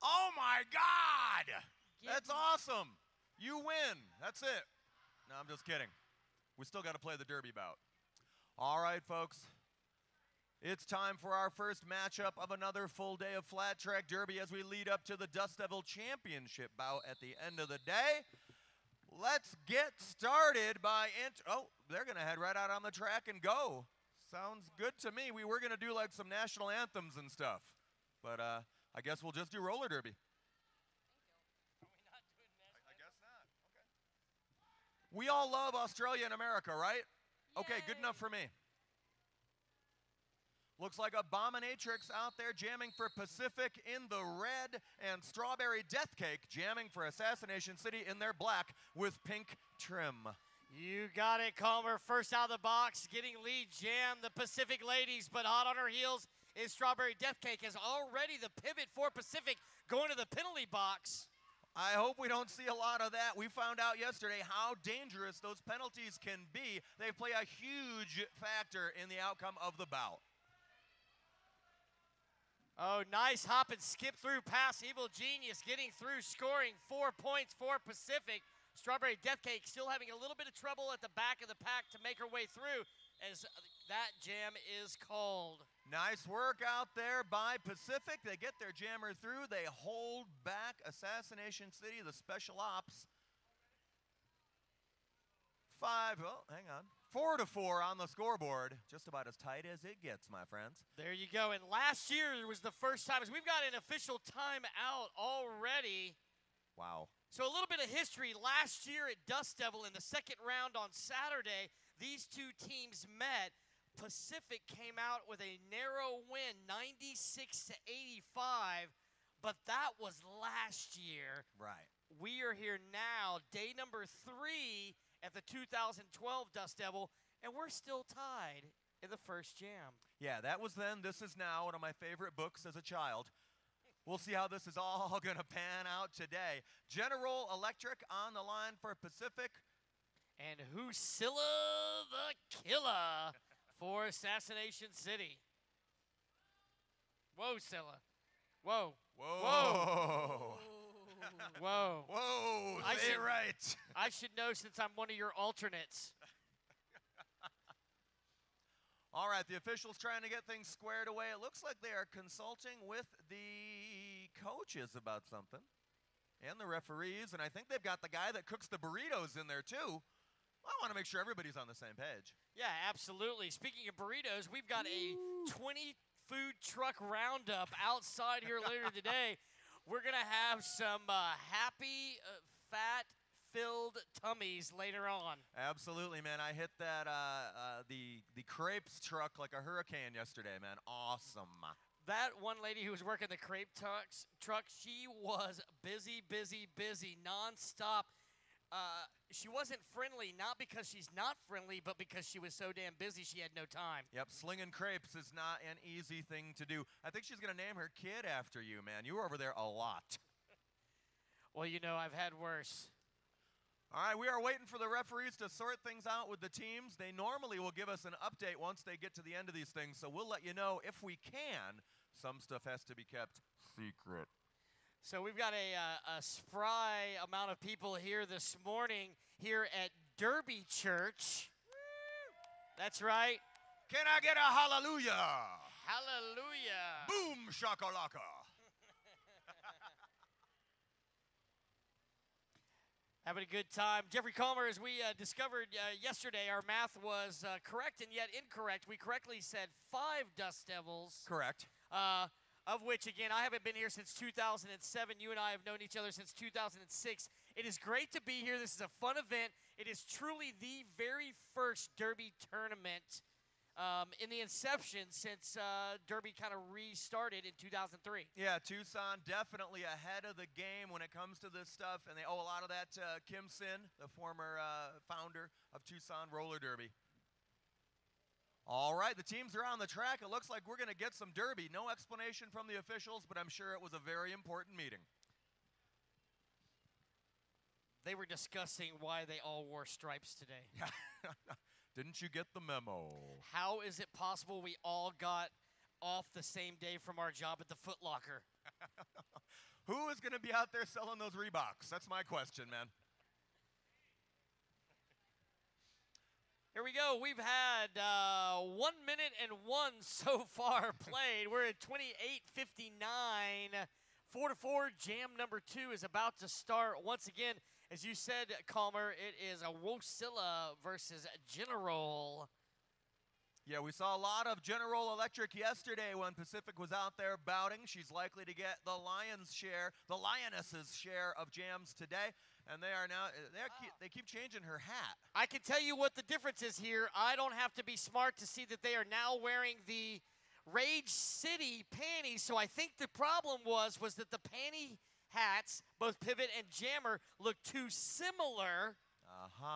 Oh, my God! That's awesome. You win. That's it. No, I'm just kidding. We still got to play the Derby bout. All right, folks. It's time for our first matchup of another full day of flat track derby as we lead up to the Dust Devil Championship bout at the end of the day. Let's get started by oh, they're going to head right out on the track and go. Sounds good to me. We were going to do like some national anthems and stuff, but I guess we'll just do roller derby. Are we not doing national I guess not. Okay. We all love Australia and America, right? Yay. Okay, good enough for me. Looks like Abominatrix out there jamming for Pacific in the red, and Strawberry Death Cake jamming for Assassination City in their black with pink trim. You got it, Calmer. First out of the box, getting lead jam, the Pacific ladies, but hot on her heels is Strawberry Death Cake, as already the pivot for Pacific going to the penalty box. I hope we don't see a lot of that. We found out yesterday how dangerous those penalties can be. They play a huge factor in the outcome of the bout. Oh, nice hop and skip through past Evil Genius, getting through, scoring 4 points for Pacific. Strawberry Death Cake still having a little bit of trouble at the back of the pack to make her way through, as that jam is called. Nice work out there by Pacific. They get their jammer through. They hold back Assassination City, the special ops. 4-4 on the scoreboard. Just about as tight as it gets, my friends. There you go. And last year was the first time, as we've got an official timeout already. Wow. So a little bit of history. Last year at Dust Devil in the second round on Saturday, these two teams met. Pacific came out with a narrow win, 96-85, but that was last year. Right. We are here now, day number 3 at the 2012 Dust Devil, and we're still tied in the first jam. Yeah, that was then. This is now, one of my favorite books as a child. We'll see how this is all going to pan out today. General Electric on the line for Pacific. And Husilla the Killer for Assassination City. Whoa, Scylla. Whoa. Whoa. Whoa. Whoa, say it right. I should know since I'm one of your alternates. All right, the officials trying to get things squared away. It looks like they are consulting with the coaches about something and the referees, and I think they've got the guy that cooks the burritos in there too. I want to make sure everybody's on the same page. Yeah, absolutely. Speaking of burritos, we've got a 20 food truck roundup outside here later today. We're going to have some happy, fat-filled tummies later on. Absolutely, man. I hit that the crepes truck like a hurricane yesterday, man. Awesome. That one lady who was working the crepe truck, she was busy, nonstop. She wasn't friendly, not because she's not friendly, but because she was so damn busy she had no time. Yep, slinging crepes is not an easy thing to do. I think she's going to name her kid after you, man. You were over there a lot. Well, you know, I've had worse. All right, we are waiting for the referees to sort things out with the teams. They normally will give us an update once they get to the end of these things, so we'll let you know if we can. Some stuff has to be kept secret. So we've got a spry amount of people here this morning here at Derby Church. That's right. Can I get a hallelujah? Hallelujah. Boom shakalaka. Having a good time. Jeffrey Calmer, as we discovered yesterday, our math was correct and yet incorrect. We correctly said 5 Dust Devils. Correct. Of which, again, I haven't been here since 2007. You and I have known each other since 2006. It is great to be here. This is a fun event. It is truly the very first Derby tournament in the inception since Derby kind of restarted in 2003. Yeah, Tucson definitely ahead of the game when it comes to this stuff, and they owe a lot of that to Kim Sin, the former founder of Tucson Roller Derby. All right, the teams are on the track. It looks like we're going to get some derby. No explanation from the officials, but I'm sure it was a very important meeting. They were discussing why they all wore stripes today. Didn't you get the memo? How is it possible we all got off the same day from our job at the Foot Locker? Who is going to be out there selling those Reeboks? That's my question, man. Here we go. We've had 1 minute and 1 so far played. We're at 28:59. 4-4. Jam number 2 is about to start. Once again, as you said, Calmer, it is a Wosilla versus General. Yeah, we saw a lot of General Electric yesterday when Pacific was out there bouting. She's likely to get the Lioness's share of jams today. And they are now, they keep changing her hat. I can tell you what the difference is here. I don't have to be smart to see that they are now wearing the Rage City panties. So I think the problem was that the panty hats, both Pivot and Jammer, look too similar.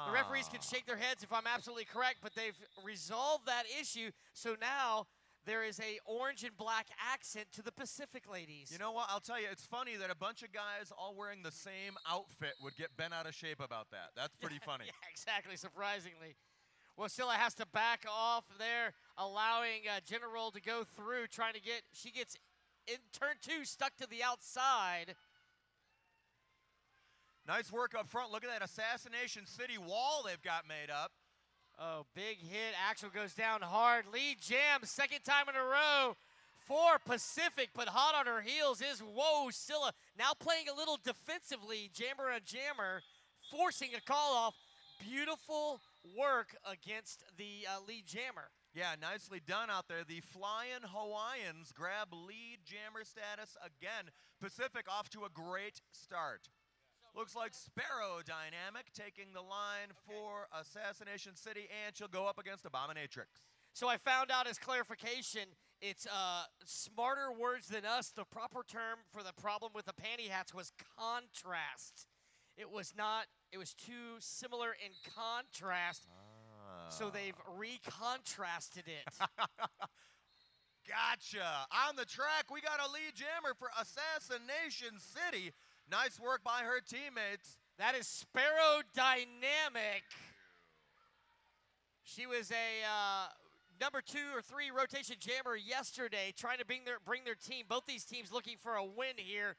The referees can shake their heads if I'm absolutely correct, but they've resolved that issue. So now there is a orange and black accent to the Pacific ladies. You know what? I'll tell you, it's funny that a bunch of guys all wearing the same outfit would get bent out of shape about that. That's pretty funny. Yeah, exactly, surprisingly. Wosilla has to back off there, allowing General to go through, she gets in turn 2, stuck to the outside. Nice work up front. Look at that Assassination City wall they've got made up. Oh, big hit. Axel goes down hard. Lead Jam, second time in a row for Pacific, but hot on her heels is Wosilla. Now playing a little defensively, Jammer on Jammer, forcing a call off. Beautiful work against the lead Jammer. Yeah, nicely done out there. The Flying Hawaiians grab lead Jammer status again. Pacific off to a great start. Looks like Sparrow Dynamic taking the line for Assassination City, and she'll go up against Abominatrix. So I found out as clarification, it's smarter words than us. The proper term for the problem with the panty hats was contrast. It was too similar in contrast, so they've recontrasted it. Gotcha. On the track, we got a lead Jammer for Assassination City. Nice work by her teammates. That is Sparrow Dynamic. She was a number 2 or 3 rotation Jammer yesterday, trying to bring their team. Both these teams looking for a win here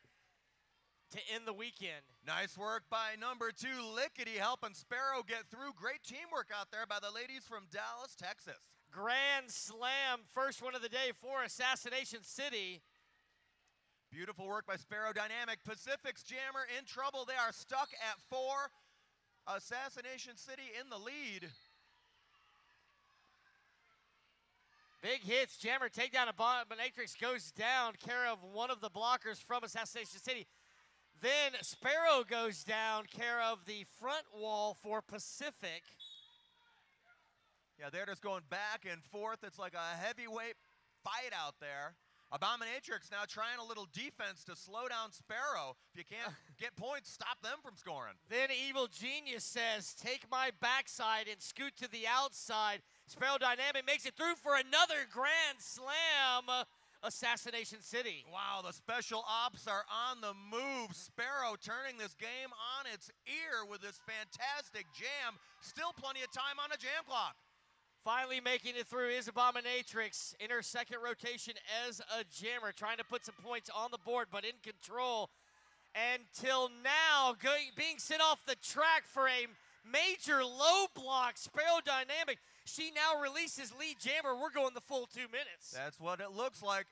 to end the weekend. Nice work by number 2, Lickety, helping Sparrow get through. Great teamwork out there by the ladies from Dallas, Texas. Grand Slam, first one of the day for Assassination City. Beautiful work by Sparrow Dynamic. Pacific's Jammer in trouble. They are stuck at 4. Assassination City in the lead. Big hits. Jammer takedown of Abominatrix goes down, care of one of the blockers from Assassination City. Then Sparrow goes down, care of the front wall for Pacific. Yeah, they're just going back and forth. It's like a heavyweight fight out there. Abominatrix now trying a little defense to slow down Sparrow. If you can't get points, stop them from scoring. Then Evil Genius says, take my backside and scoot to the outside. Sparrow Dynamic makes it through for another Grand Slam. Assassination City. Wow, the special ops are on the move. Sparrow turning this game on its ear with this fantastic jam. Still plenty of time on a jam clock. Finally making it through is Abominatrix in her second rotation as a Jammer, trying to put some points on the board, but in control. Until now, being sent off the track for a major low block. Sparrow Dynamic, she now releases lead Jammer. We're going the full 2 minutes. That's what it looks like.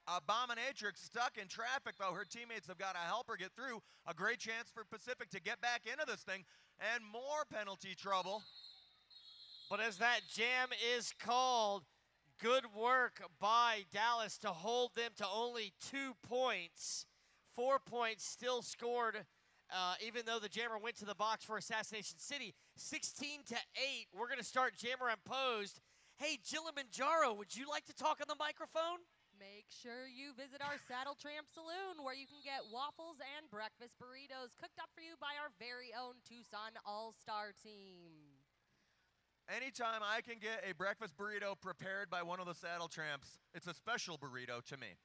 Abominatrix stuck in traffic, though. Her teammates have got to help her get through. A great chance for Pacific to get back into this thing, and more penalty trouble. But as that jam is called, good work by Dallas to hold them to only 2 points. 4 points still scored, even though the Jammer went to the box for Assassination City. 16-8. We're going to start Jammer Imposed. Hey, Kilimanjaro, would you like to talk on the microphone? Make sure you visit our Saddle Tramp Saloon, where you can get waffles and breakfast burritos cooked up for you by our very own Tucson All-Star team. Anytime I can get a breakfast burrito prepared by one of the Saddle Tramps, it's a special burrito to me.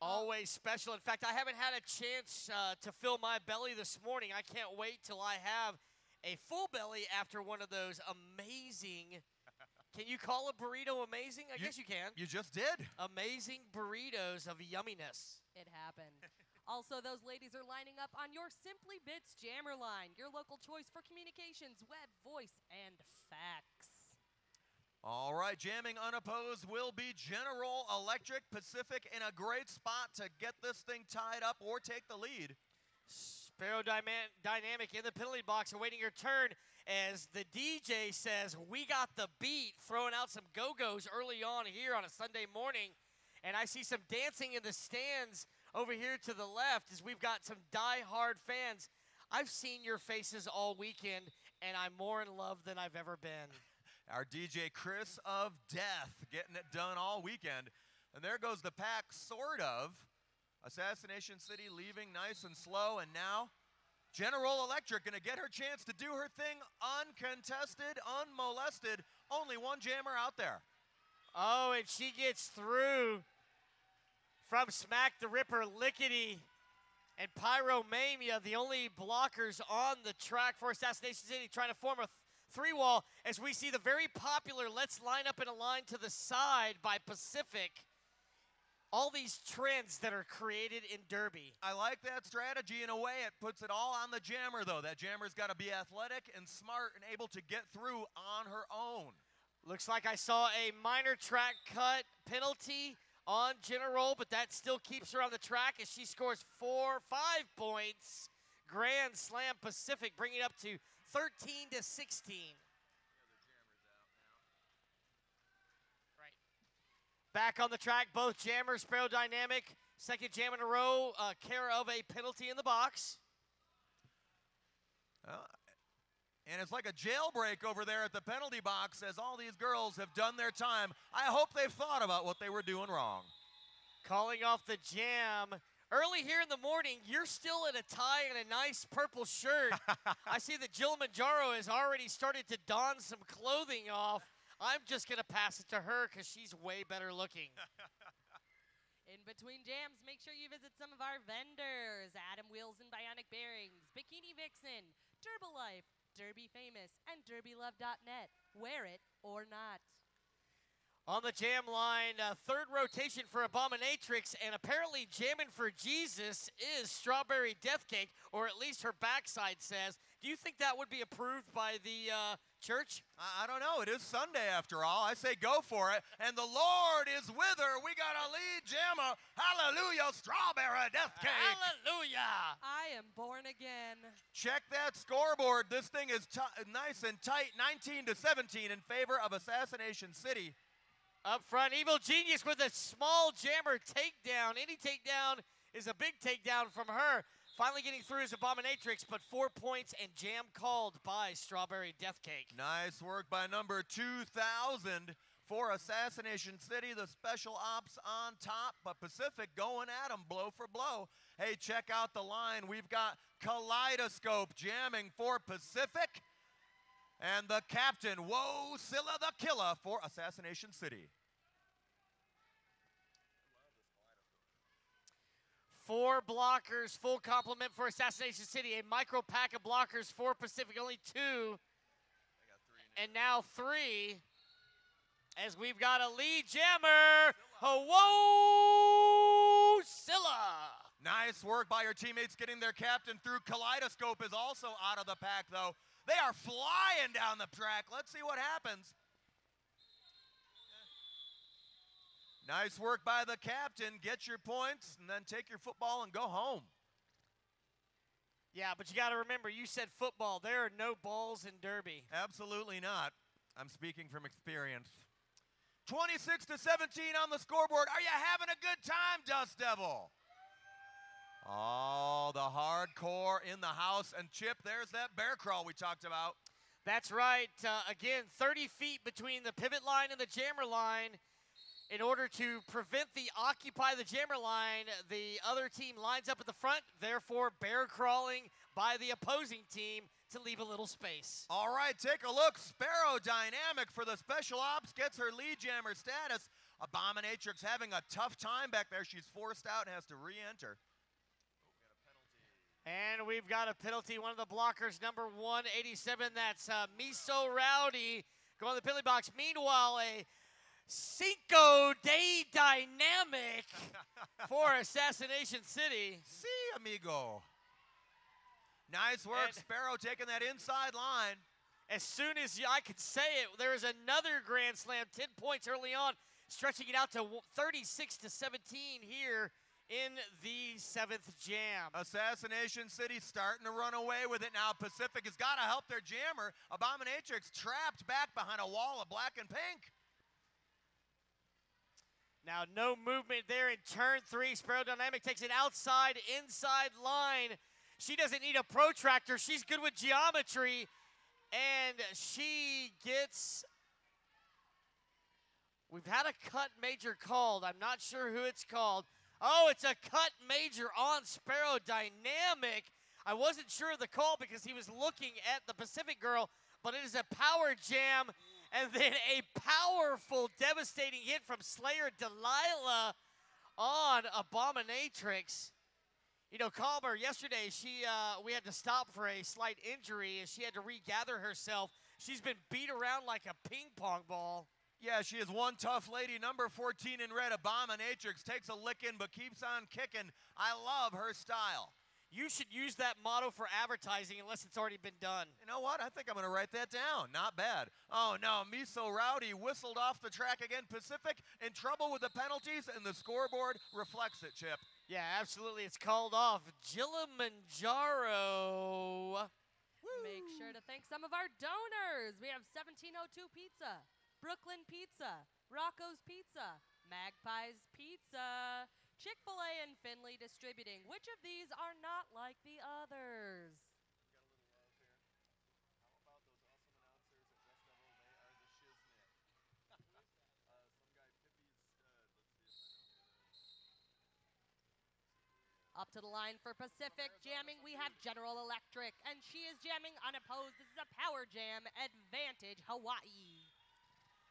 Always special. In fact, I haven't had a chance to fill my belly this morning. I can't wait till I have a full belly after one of those amazing, can you call a burrito amazing? I guess you can. You just did. Amazing burritos of yumminess. It happened. Also, those ladies are lining up on your Simply Bits Jammer line, your local choice for communications, web, voice, and fax. All right, jamming unopposed will be General Electric. Pacific in a great spot to get this thing tied up or take the lead. Sparrow Dynamic in the penalty box awaiting your turn as the DJ says, we got the beat, throwing out some go-go's early on here on a Sunday morning. And I see some dancing in the stands over here to the left as we've got some die-hard fans. I've seen your faces all weekend, and I'm more in love than I've ever been. Our DJ Chris of Death getting it done all weekend. And there goes the pack, sort of. Assassination City leaving nice and slow, and now General Electric gonna get her chance to do her thing uncontested, unmolested. Only one jammer out there. Oh, and she gets through from Smack the Ripper, Lickety, and Pyromania, the only blockers on the track for Assassination City, trying to form a three-wall as we see the very popular Let's Line Up in a Line to the Side by Pacific. All these trends that are created in Derby. I like that strategy in a way. It puts it all on the jammer, though. That jammer's got to be athletic and smart and able to get through on her own. Looks like I saw a minor track cut penalty on General, but that still keeps her on the track as she scores 5 points. Grand Slam Pacific bringing it up to 13-16. Right. Back on the track, both jammers, Sparrow Dynamic, second jam in a row, care of a penalty in the box. And it's like a jailbreak over there at the penalty box as all these girls have done their time. I hope they've thought about what they were doing wrong. Calling off the jam. Early here in the morning, you're still in a tie and a nice purple shirt. I see that Jill Manjaro has already started to don some clothing off. I'm just going to pass it to her because she's way better looking. In between jams, make sure you visit some of our vendors. Adam Wheels and Bionic Bearings, Bikini Vixen, Herbalife, Derby Famous, and DerbyLove.net. Wear it or not. On the jam line, third rotation for Abominatrix, and apparently jamming for Jesus is Strawberry Death Cake, or at least her backside says. Do you think that would be approved by the church? I don't know. It is Sunday after all. I say go for it. And the Lord is with her. We got a lead jammer. Hallelujah, Strawberry Death Cake. Hallelujah. I am born again. Check that scoreboard. This thing is nice and tight. 19-17 in favor of Assassination City. Up front, Evil Genius with a small jammer takedown. Any takedown is a big takedown from her. Finally getting through is Abominatrix, but 4 points and jam called by Strawberry Death Cake. Nice work by number 2,000 for Assassination City. The special ops on top, but Pacific going at them blow for blow. Hey, check out the line. We've got Kaleidoscope jamming for Pacific. And the captain, Whoa, Scylla the Killer for Assassination City. 4 blockers, full complement for Assassination City. A micro pack of blockers for Pacific, only 2. And now 3. As we've got a lead jammer. Whoa, Scylla. Nice work by your teammates getting their captain through. Kaleidoscope is also out of the pack, though. They are flying down the track. Let's see what happens. Nice work by the captain. Get your points and then take your football and go home. Yeah, but you got to remember, you said football. There are no balls in Derby. Absolutely not. I'm speaking from experience. 26-17 on the scoreboard. Are you having a good time, Dust Devil? Oh, the hardcore in the house. And Chip, there's that bear crawl we talked about. That's right. Again, 30 feet between the pivot line and the jammer line. In order to prevent the occupy the jammer line, the other team lines up at the front, therefore bear crawling by the opposing team to leave a little space. All right, take a look. Sparrow Dynamic for the special ops gets her lead jammer status. Abominatrix having a tough time back there. She's forced out and has to re-enter. And we've got a penalty. One of the blockers, number 187, that's Miso Rowdy, going to the penalty box. Meanwhile, a Cinco de Dynamic for Assassination City. Si, amigo. Nice work, Sparrow taking that inside line. As soon as I could say it, there is another Grand Slam, 10 points early on, stretching it out to 36-17 here in the 7th jam. Assassination City starting to run away with it now. Pacific has got to help their jammer. Abominatrix trapped back behind a wall of black and pink. Now no movement there in turn 3. Sparrow Dynamic takes an outside, inside line. She doesn't need a protractor. She's good with geometry. And she gets... We've had a cut major called. I'm not sure who it's called. Oh, it's a cut major on Sparrow Dynamic. I wasn't sure of the call because he was looking at the Pacific girl, but it is a power jam and then a powerful, devastating hit from Slayer Delilah on Abominatrix. You know, Calmer, yesterday we had to stop for a slight injury as she had to regather herself. She's been beat around like a ping pong ball. Yeah, she is one tough lady. Number 14 in red, Abominatrix, takes a licking but keeps on kicking. I love her style. You should use that motto for advertising unless it's already been done. You know what? I think I'm going to write that down. Not bad. Oh, no. Miso Rowdy whistled off the track again. Pacific in trouble with the penalties, and the scoreboard reflects it, Chip. Yeah, absolutely. It's called off. Kilimanjaro. Make sure to thank some of our donors. We have 1702 Pizza, Brooklyn Pizza, Rocco's Pizza, Magpie's Pizza, Chick-fil-A and Finley Distributing. Which of these are not like the others? Up to the line for Pacific jamming, we have General Electric, and she is jamming unopposed. This is a power jam advantage, Hawaii.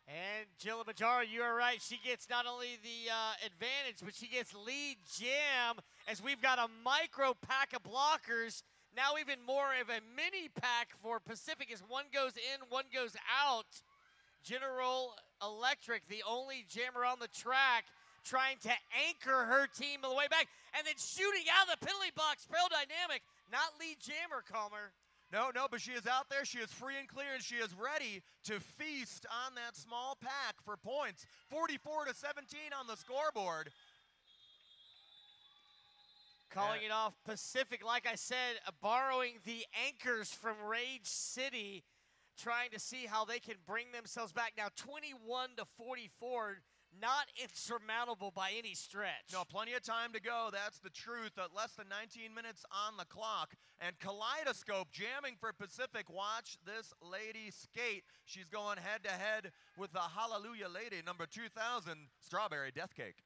And Kilimanjaro, you are right. She gets not only the advantage, but she gets lead jam as we've got a micro pack of blockers. Now even more of a mini pack for Pacific as one goes in, one goes out. General Electric, the only jammer on the track, trying to anchor her team on the way back, and then shooting out of the penalty box. Sparrow Dynamic, not lead jammer, Calmer. No, but she is out there. She is free and clear, and she is ready to feast on that small pack for points. 44-17 on the scoreboard. Calling it off Pacific, like I said, borrowing the anchors from Rage City, trying to see how they can bring themselves back. Now 21-44. Not insurmountable by any stretch. No, plenty of time to go. That's the truth. Less than 19 minutes on the clock. And Kaleidoscope jamming for Pacific. Watch this lady skate. She's going head-to-head with the Hallelujah Lady, number 2000, Strawberry Death Cake.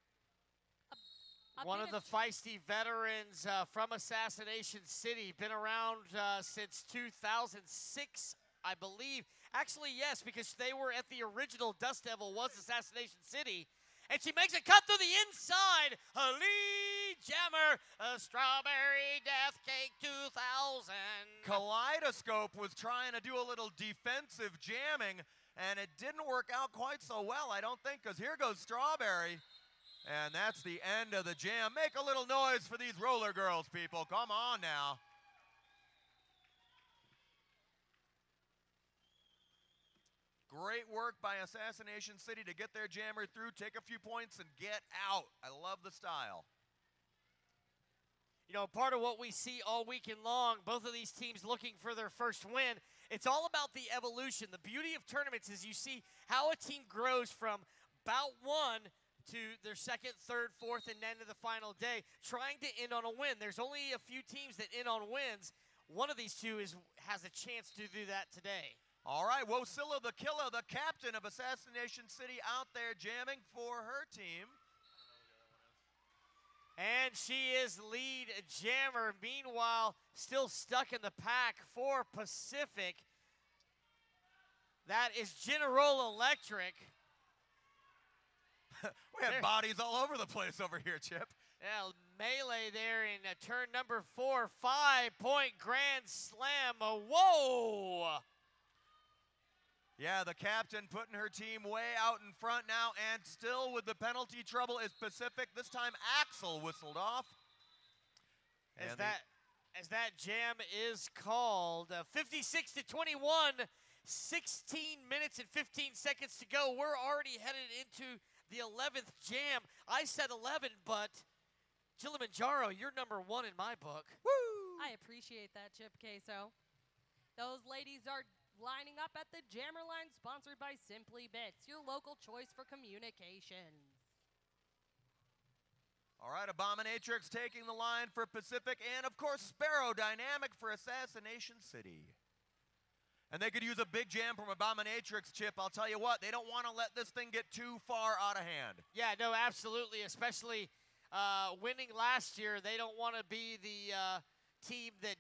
One of the feisty veterans from Assassination City. Been around since 2006, I believe. Actually, yes, because they were at the original Dust Devil was Assassination City. And she makes a cut through the inside. A lead jammer, a Strawberry Death Cake 2000. Kaleidoscope was trying to do a little defensive jamming, and it didn't work out quite so well, I don't think, because here goes Strawberry. And that's the end of the jam. Make a little noise for these roller girls, people. Come on now. Great work by Assassination City to get their jammer through, take a few points, and get out. I love the style. You know, part of what we see all weekend long, both of these teams looking for their first win, it's all about the evolution. The beauty of tournaments is you see how a team grows from bout one to their second, third, fourth, and then to the final day, trying to end on a win. There's only a few teams that end on wins. One of these two has a chance to do that today. All right, Wosilla the Killer, the captain of Assassination City, out there jamming for her team. And she is lead jammer. Meanwhile, still stuck in the pack for Pacific. That is General Electric. We have bodies all over the place over here, Chip. Yeah, melee there in turn number 4. 5-point grand slam. Whoa! Yeah, Yeah, the captain putting her team way out in front now, and still with the penalty trouble is Pacific. This time Axel whistled off. As that jam is called. 56-21, 16 minutes and 15 seconds to go. We're already headed into the 11th jam. I said 11, but Kilimanjaro, you're number 1 in my book. Woo! I appreciate that, Chip Queso. Those ladies are lining up at the Jammer line, sponsored by Simply Bits, your local choice for communications. All right, Abominatrix taking the line for Pacific, and of course Sparrow Dynamic for Assassination City. And they could use a big jam from Abominatrix, Chip. I'll tell you what, they don't want to let this thing get too far out of hand. Yeah, no, absolutely, especially winning last year. They don't want to be the team that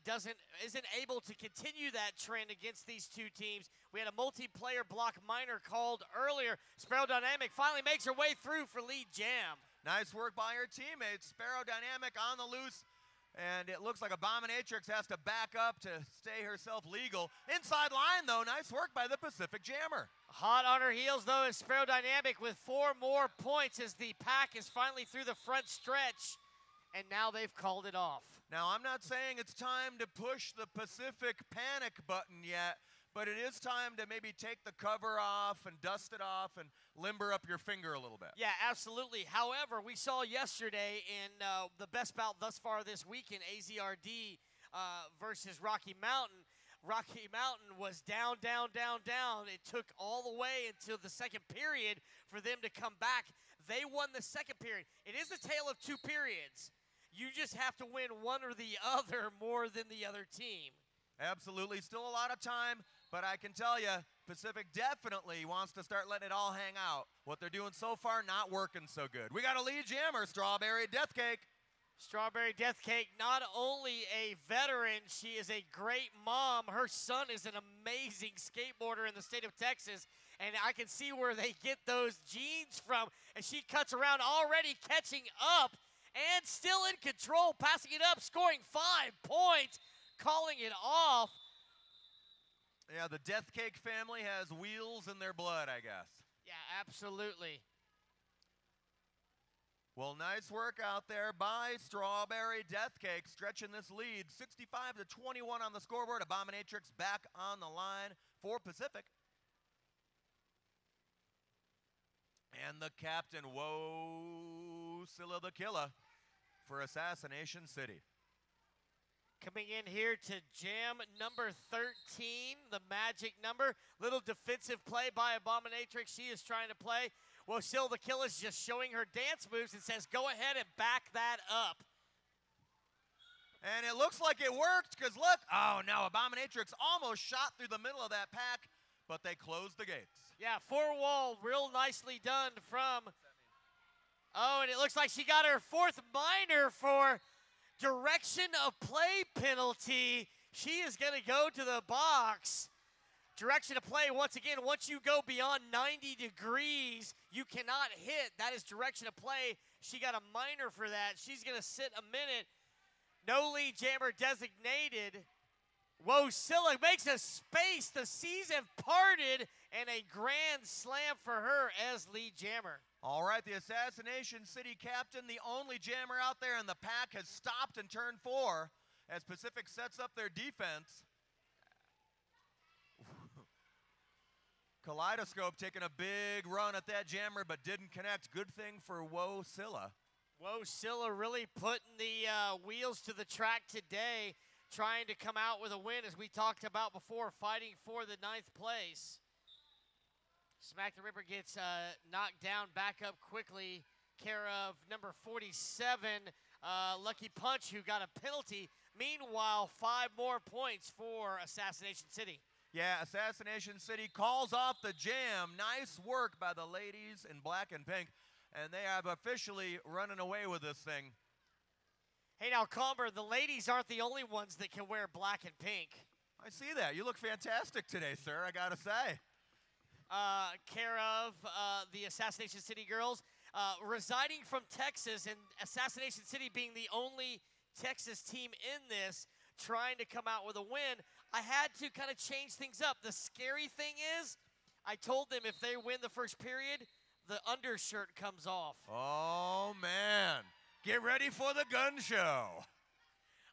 isn't able to continue that trend against these two teams. We had a multiplayer block minor called earlier. Sparrow Dynamic finally makes her way through for lead jam. Nice work by her teammates. Sparrow Dynamic on the loose, and it looks like Abominatrix has to back up to stay herself legal. Inside line, though, nice work by the Pacific Jammer. Hot on her heels, though, is Sparrow Dynamic with 4 more points as the pack is finally through the front stretch, and now they've called it off. Now, I'm not saying it's time to push the Pacific panic button yet, but it is time to maybe take the cover off and dust it off and limber up your finger a little bit. Yeah, absolutely. However, we saw yesterday in the best bout thus far this week in AZRD versus Rocky Mountain. Rocky Mountain was down, down, down, down. It took all the way until the second period for them to come back. They won the second period. It is a tale of 2 periods. You just have to win one or the other more than the other team. Absolutely. Still a lot of time, but I can tell you, Pacific definitely wants to start letting it all hang out. What they're doing so far, not working so good. We got a lead jammer, Strawberry Death Cake. Strawberry Death Cake, not only a veteran, she is a great mom. Her son is an amazing skateboarder in the state of Texas, and I can see where they get those genes from. And she cuts around, already catching up and still in control, passing it up, scoring 5 points, calling it off. Yeah, the Death Cake family has wheels in their blood, I guess. Yeah, absolutely. Well, nice work out there by Strawberry Death Cake, stretching this lead. 65-21 on the scoreboard. Abominatrix back on the line for Pacific. And the captain, whoa, Scylla the Killer for Assassination City. Coming in here to jam number 13, the magic number. Little defensive play by Abominatrix. She is trying to play. Well, Scylla the Killer is just showing her dance moves and says, go ahead and back that up. And it looks like it worked, because look, oh no, Abominatrix almost shot through the middle of that pack, but they closed the gates. Yeah, 4-wall, real nicely done from, oh, and it looks like she got her 4th minor for direction of play penalty. She is going to go to the box. Direction of play, once again, once you go beyond 90 degrees, you cannot hit. That is direction of play. She got a minor for that. She's going to sit a minute. No lead jammer designated. Whoa, Scylla makes a space. The seas have parted, and a grand slam for her as lead jammer. All right, the Assassination City captain, the only jammer out there in the pack, has stopped in turn 4 as Pacific sets up their defense. Kaleidoscope taking a big run at that jammer, but didn't connect. Good thing for Whoa Scylla. Whoa Scylla really putting the wheels to the track today, trying to come out with a win, as we talked about before, fighting for the 9th place. Smack the Ripper gets knocked down, back up quickly, care of number 47, Lucky Punch, who got a penalty. Meanwhile, 5 more points for Assassination City. Yeah, Assassination City calls off the jam. Nice work by the ladies in black and pink, and they have officially running away with this thing. Hey, now, Comber, the ladies aren't the only ones that can wear black and pink. I see that. You look fantastic today, sir, I gotta say. Care of the Assassination City girls, residing from Texas, and Assassination City being the only Texas team in this, trying to come out with a win. I had to kind of change things up. The scary thing is, I told them if they win the first period, the undershirt comes off. Oh, man. Get ready for the gun show.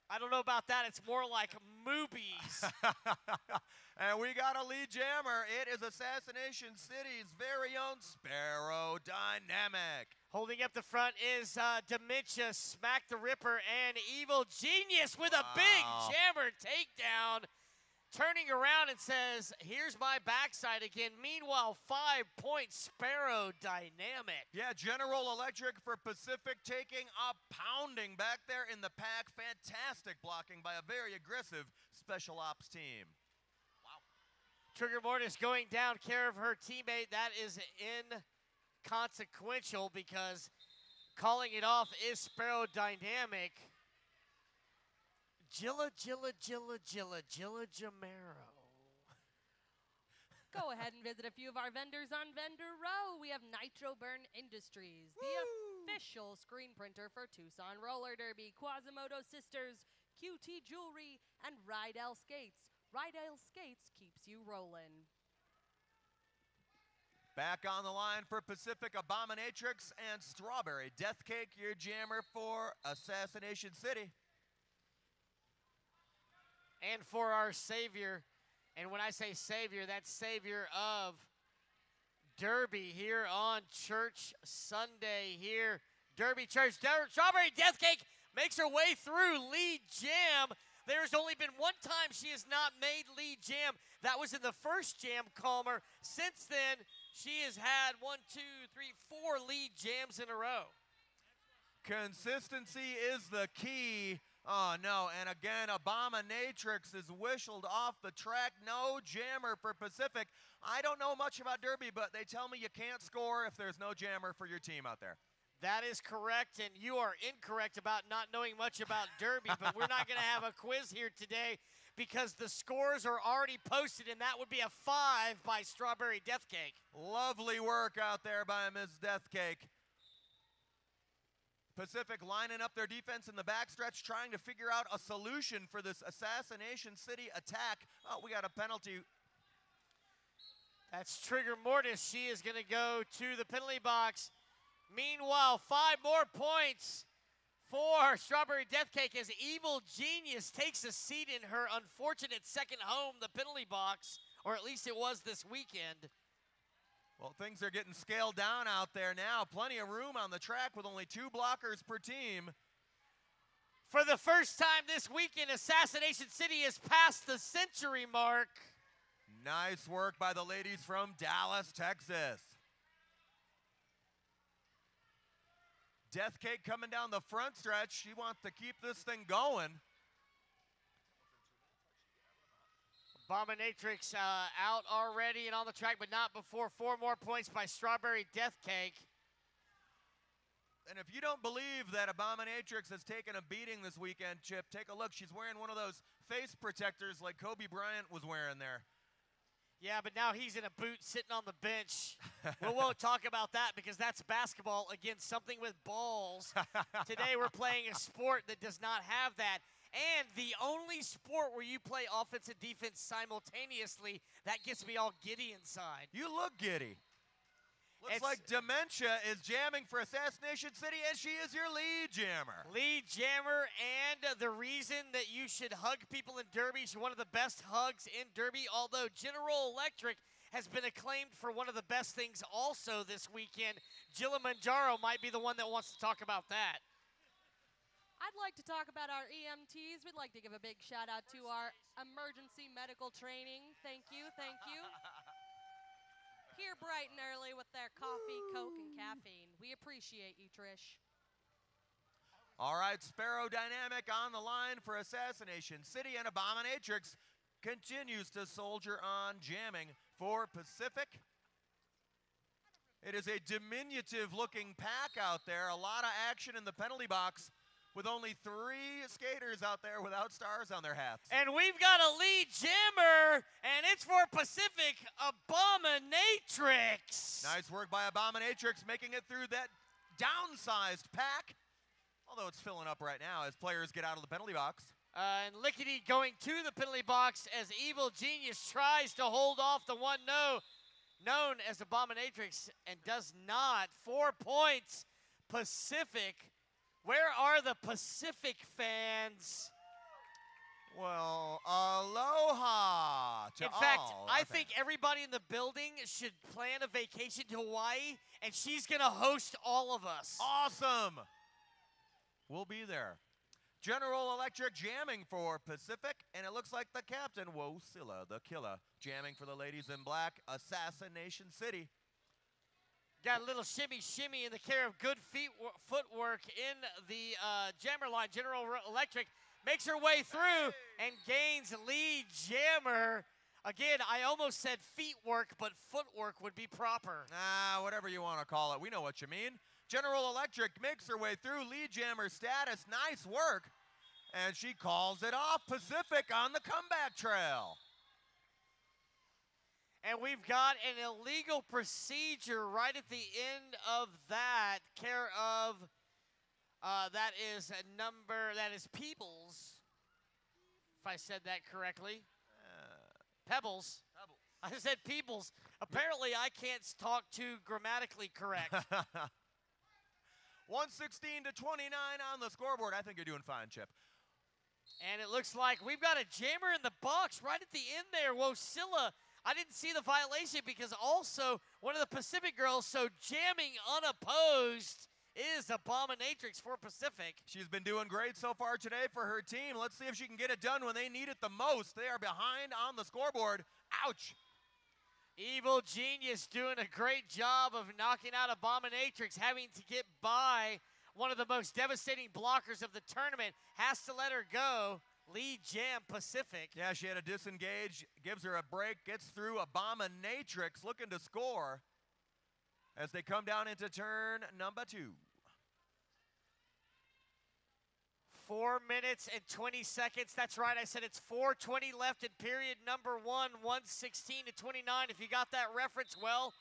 I don't know about that. It's more like movies. And we got a lead jammer. It is Assassination City's very own Sparrow Dynamic. Holding up the front is Dementia, Smack the Ripper, and Evil Genius with a big jammer takedown. Turning around and says, here's my backside again. Meanwhile, 5-point Sparrow Dynamic. Yeah, General Electric for Pacific taking a pounding back there in the pack. Fantastic blocking by a very aggressive special ops team. Wow. Trigger Mortis going down care of her teammate. That is inconsequential because calling it off is Sparrow Dynamic. Jilla Jamero. Go ahead and visit a few of our vendors on Vendor Row. We have Nitro Burn Industries, the official screen printer for Tucson Roller Derby, Quasimodo Sisters, QT Jewelry, and Rydell Skates. Rydell Skates keeps you rolling. Back on the line for Pacific, Abominatrix and Strawberry Death Cake, your jammer for Assassination City. And for our savior, and when I say savior, that's savior of Derby here on Church Sunday here. Derby Church, Strawberry Death Cake makes her way through lead jam. There's only been one time she has not made lead jam. That was in the first jam calmer. Since then, she has had 4 lead jams in a row. Consistency is the key. Oh, no, and again, Abominatrix is whistled off the track. No jammer for Pacific. I don't know much about Derby, but they tell me you can't score if there's no jammer for your team out there. That is correct, and you are incorrect about not knowing much about Derby, but we're not going to have a quiz here today because the scores are already posted, and that would be a 5 by Strawberry Death Cake. Lovely work out there by Ms. Death Cake. Pacific lining up their defense in the backstretch, trying to figure out a solution for this Assassination City attack. Oh, we got a penalty. That's Trigger Mortis. She is going to go to the penalty box. Meanwhile, 5 more points for Strawberry Death Cake as Evil Genius takes a seat in her unfortunate second home, the penalty box, or at least it was this weekend. Well, things are getting scaled down out there now. Plenty of room on the track with only 2 blockers per team. For the first time this weekend, Assassination City has passed the century mark. Nice work by the ladies from Dallas, Texas. Death Cake coming down the front stretch. She wants to keep this thing going. Abominatrix out already and on the track, but not before 4 more points by Strawberry Death Cake. And if you don't believe that Abominatrix has taken a beating this weekend, Chip, take a look. She's wearing one of those face protectors like Kobe Bryant was wearing there. Yeah, but now he's in a boot sitting on the bench. We won't talk about that because that's basketball against something with balls. Today we're playing a sport that does not have that. And the only sport where you play offense and defense simultaneously, that gets me all giddy inside. You look giddy. Looks like Dementia is jamming for Assassination City, and she is your lead jammer. Lead jammer, and the reason that you should hug people in Derby, she's one of the best hugs in Derby, although General Electric has been acclaimed for one of the best things also this weekend. Kilimanjaro might be the one that wants to talk about that. I'd like to talk about our EMTs. We'd like to give a big shout out to our emergency medical training. Thank you, thank you. Here bright and early with their coffee, Coke, and caffeine. We appreciate you, Trish. All right, Sparrow Dynamic on the line for Assassination City, and Abominatrix continues to soldier on jamming for Pacific. It is a diminutive-looking pack out there. A lot of action in the penalty box, with only 3 skaters out there without stars on their hats. And we've got a lead jammer, and it's for Pacific, Abominatrix. Nice work by Abominatrix, making it through that downsized pack, although it's filling up right now as players get out of the penalty box. And Lickety going to the penalty box as Evil Genius tries to hold off the 1-0. known as Abominatrix and does not. 4 points, Pacific. Where are the Pacific fans? Well, aloha to In fact, all I our think fans. everybody in the building should plan a vacation to Hawaii, and she's going to host all of us. Awesome. We'll be there. General Electric jamming for Pacific, and it looks like the captain, Wosilla, the killer, jamming for the ladies in black, Assassination City. Got a little shimmy in the care of good footwork in the jammer line. General Electric makes her way through and gains lead jammer. Again, I almost said feet work, but footwork would be proper. Whatever you want to call it. We know what you mean. General Electric makes her way through lead jammer status. Nice work. And she calls it off. Pacific on the comeback trail. And we've got an illegal procedure right at the end of that. Care of, that is Peebles, if I said that correctly. Pebbles. I said Peebles. Apparently I can't talk too grammatically correct. 116 to 29 on the scoreboard. I think you're doing fine, Chip. And it looks like we've got a jammer in the box right at the end there. Wosilla, I didn't see the violation because also one of the Pacific girls, so jamming unopposed is Abominatrix for Pacific. She's been doing great so far today for her team. Let's see if she can get it done when they need it the most. They are behind on the scoreboard. Ouch. Evil Genius doing a great job of knocking out Abominatrix, having to get by one of the most devastating blockers of the tournament. Has to let her go. Lead jam Pacific. Yeah, she had to disengage, gives her a break, gets through. Abominatrix looking to score as they come down into turn number 2. 4 minutes and 20 seconds. That's right, I said it's 4:20 left in period number 1, 116 to 29. If you got that reference, well,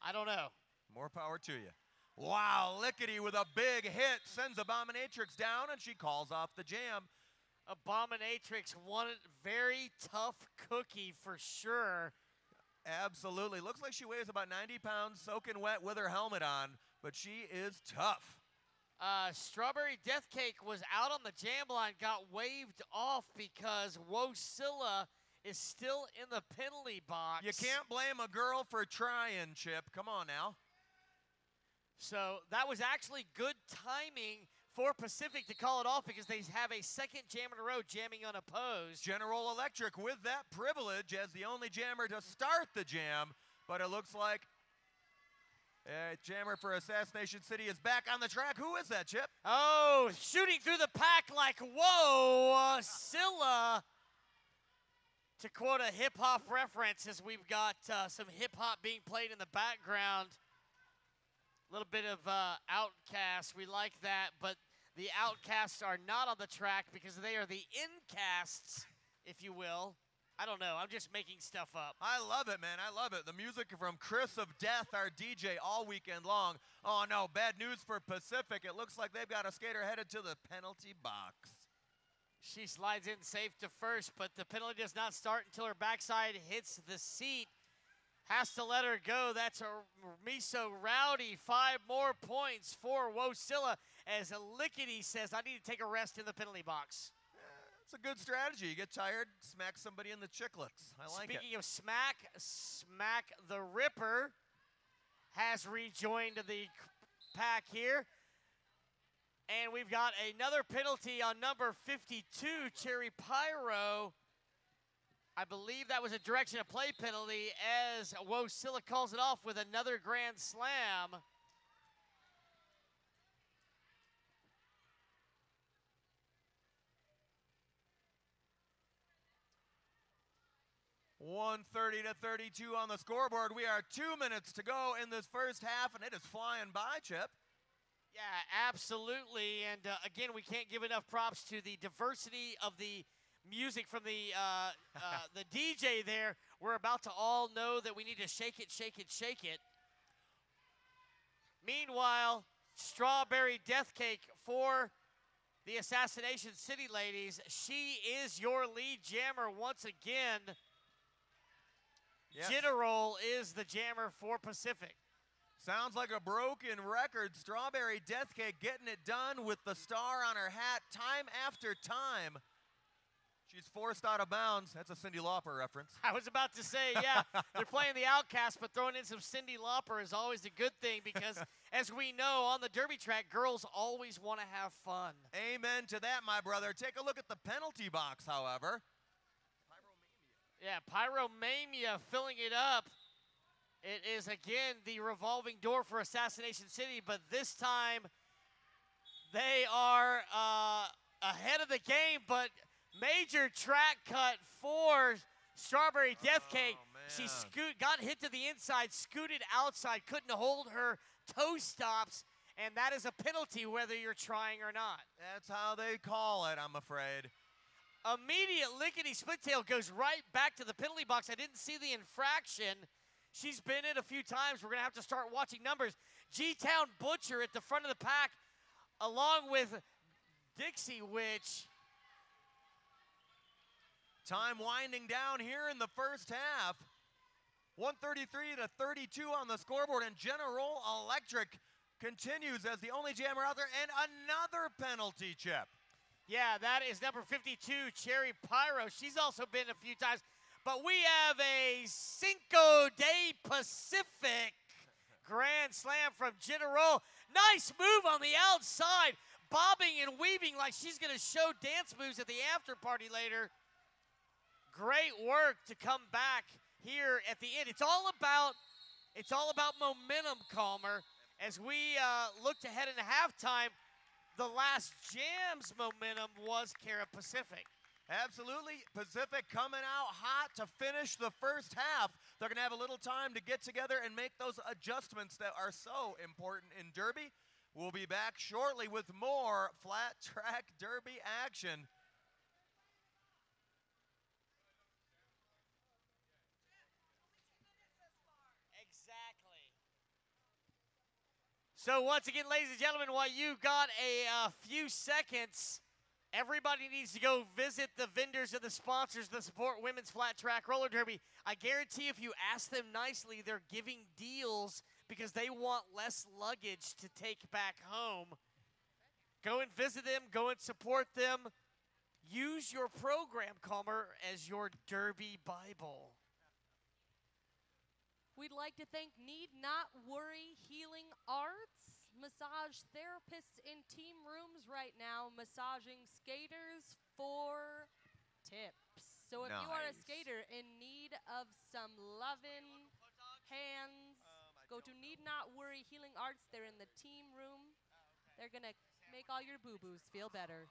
I don't know. More power to you. Wow, Lickety with a big hit sends Abominatrix down, and she calls off the jam. Abominatrix, one very tough cookie for sure. Absolutely. Looks like she weighs about 90 pounds, soaking wet with her helmet on, but she is tough. Strawberry Death Cake was out on the jam line, got waved off because Wosilla is still in the penalty box. You can't blame a girl for trying, Chip. Come on now. So that was actually good timing for Pacific to call it off because they have a second jam in a row, jamming unopposed. General Electric with that privilege as the only jammer to start the jam, but it looks like a jammer for Assassination City is back on the track. Who is that, Chip? Oh, shooting through the pack like, whoa, Scylla. To quote a hip-hop reference, as we've got some hip-hop being played in the background. A little bit of Outcast, we like that, but the Outcasts are not on the track because they are the Incasts, if you will. I don't know, I'm just making stuff up. I love it, man, I love it. The music from Chris of Death, our DJ, all weekend long. Oh no, bad news for Pacific. It looks like they've got a skater headed to the penalty box. She slides in safe to first, but the penalty does not start until her backside hits the seat. Has to let her go. That's a Miso Rowdy. 5 more points for Wosilla as Lickety says, I need to take a rest in the penalty box. It's a good strategy. You get tired, smack somebody in the chicklets. I like it. Speaking of smack, Smack the Ripper has rejoined the pack here. And we've got another penalty on number 52, Cherry Pyro. I believe that was a direction of play penalty as Wosilla calls it off with another grand slam. .130 to 32 on the scoreboard. We are 2 minutes to go in this first half, and it is flying by, Chip. Yeah, absolutely. And again, we can't give enough props to the diversity of the music from the DJ there. We're about to all know that we need to shake it, shake it, shake it. Meanwhile, Strawberry Death Cake for the Assassination City ladies. She is your lead jammer once again. Yes. General is the jammer for Pacific. Sounds like a broken record. Strawberry Death Cake getting it done with the star on her hat time after time. She's forced out of bounds. That's a Cyndi Lauper reference. I was about to say, yeah, they're playing the Outcast, but throwing in some Cyndi Lauper is always a good thing because, as we know, on the derby track, girls always want to have fun. Amen to that, my brother. Take a look at the penalty box, however. Yeah, Pyromania filling it up. It is, again, the revolving door for Assassination City, but this time they are ahead of the game, but major track cut for Strawberry Death Cake. She got hit to the inside, scooted outside, couldn't hold her toe stops, and that is a penalty whether you're trying or not. That's how they call it, I'm afraid. Immediate lickety-split tail goes right back to the penalty box. I didn't see the infraction. She's been in a few times. We're going to have to start watching numbers. G-Town Butcher at the front of the pack, along with Dixie Witch. Time winding down here in the first half. 133 to 32 on the scoreboard, and General Electric continues as the only jammer out there, and another penalty chip. Yeah, that is number 52, Cherry Pyro. She's also been a few times. But we have a Cinco de Pacific Grand Slam from General. Nice move on the outside, bobbing and weaving like she's going to show dance moves at the after party later. Great work to come back here at the end. It's all about momentum, Calmer. As we looked ahead into halftime, the last jam's momentum was Cara Pacific. Absolutely. Pacific coming out hot to finish the first half. They're going to have a little time to get together and make those adjustments that are so important in Derby. We'll be back shortly with more flat track Derby action. Exactly. So once again, ladies and gentlemen, while you got a few seconds, everybody needs to go visit the vendors and the sponsors that support women's flat track roller derby. I guarantee if you ask them nicely, they're giving deals because they want less luggage to take back home. Go and visit them. Go and support them. Use your program, Calmer, as your derby Bible. We'd like to thank Need Not Worry Healing Arts, massage therapists in team rooms right now, massaging skaters for tips. So if you are a skater in need of some loving hands, go to Need Not Worry Healing Arts. They're in the team room. They're going to make all your boo-boos feel better.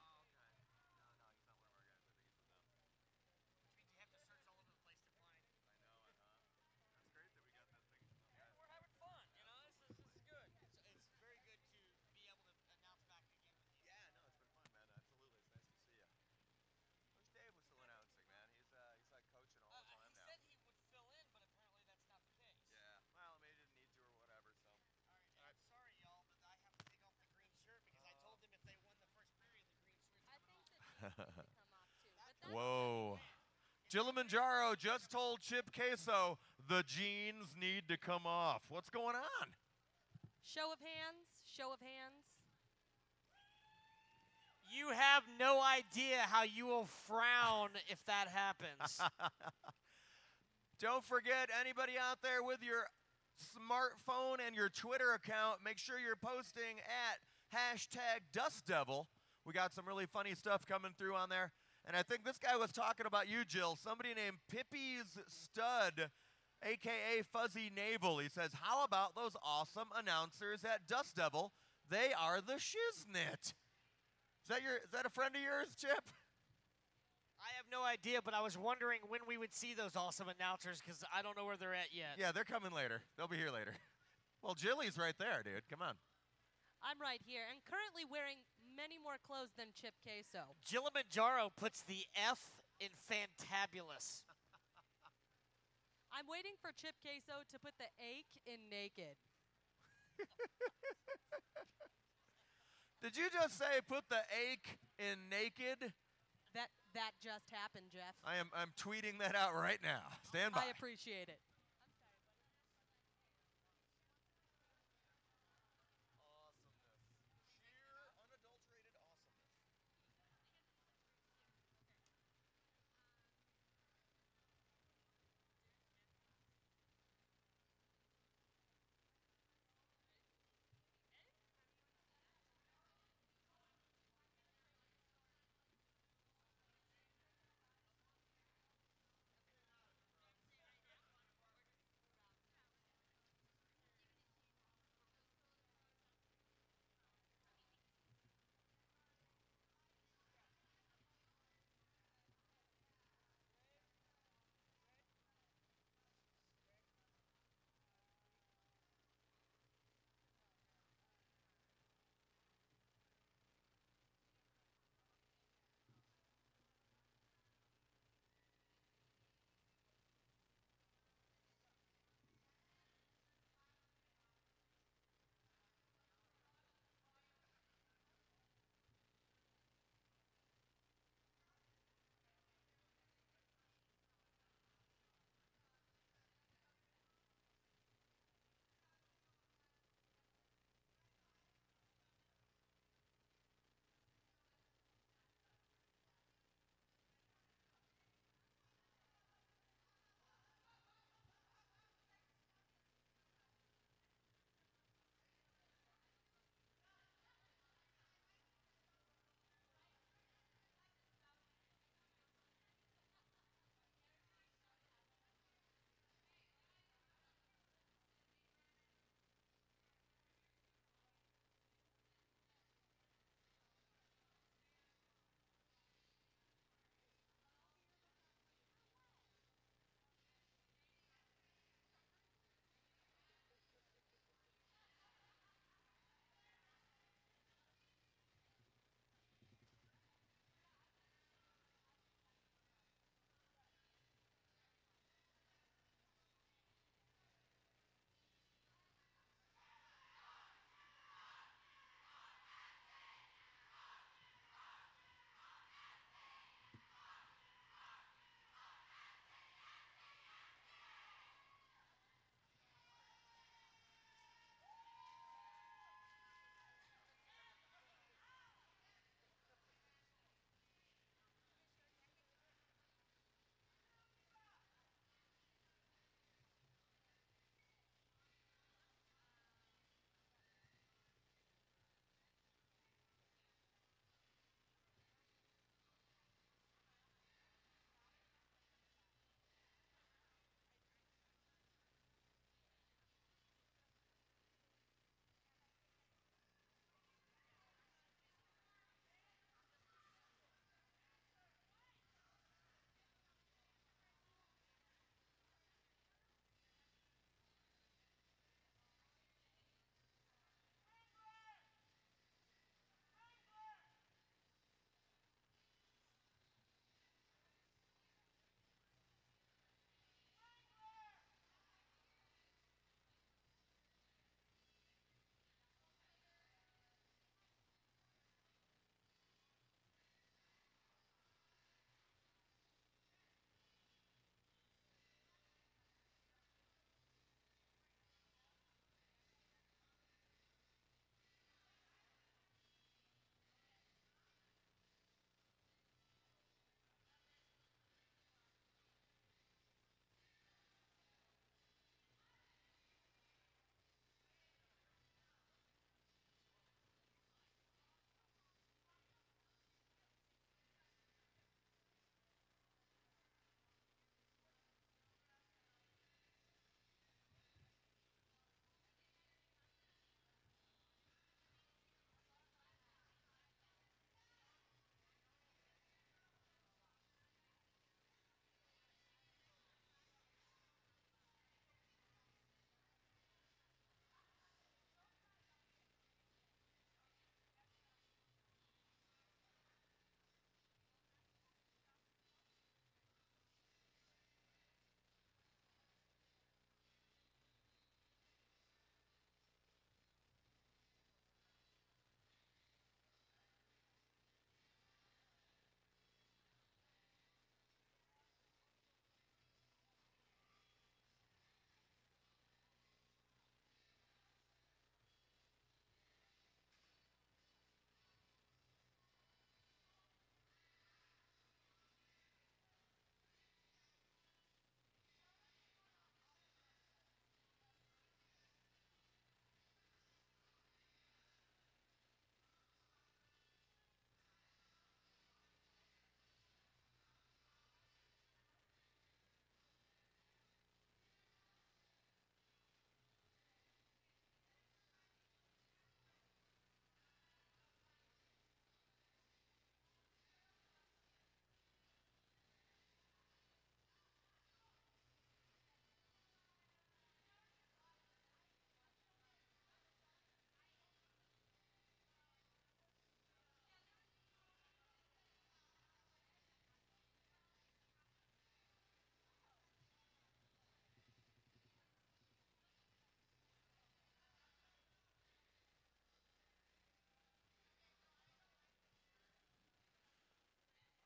Whoa. Kilimanjaro just told Chip Queso the jeans need to come off. What's going on? Show of hands. Show of hands. You have no idea how you will frown if that happens. Don't forget, anybody out there with your smartphone and your Twitter account, make sure you're posting at #DustDevil. We got some really funny stuff coming through on there. And I think this guy was talking about you, Jill. Somebody named Pippi's Stud, a.k.a. Fuzzy Navel. He says, how about those awesome announcers at Dust Devil? They are the shiznit. Is that a friend of yours, Chip? I have no idea, but I was wondering when we would see those awesome announcers because I don't know where they're at yet. Yeah, they're coming later. They'll be here later. Well, Jilly's right there, dude. Come on. I'm right here and currently wearing many more clothes than Chip Queso. Kilimanjaro puts the F in fantabulous. I'm waiting for Chip Queso to put the ache in naked. Did you just say put the ache in naked? That just happened, Jeff. I'm tweeting that out right now. Stand by. I appreciate it. Sheer, unadulterated awesomeness.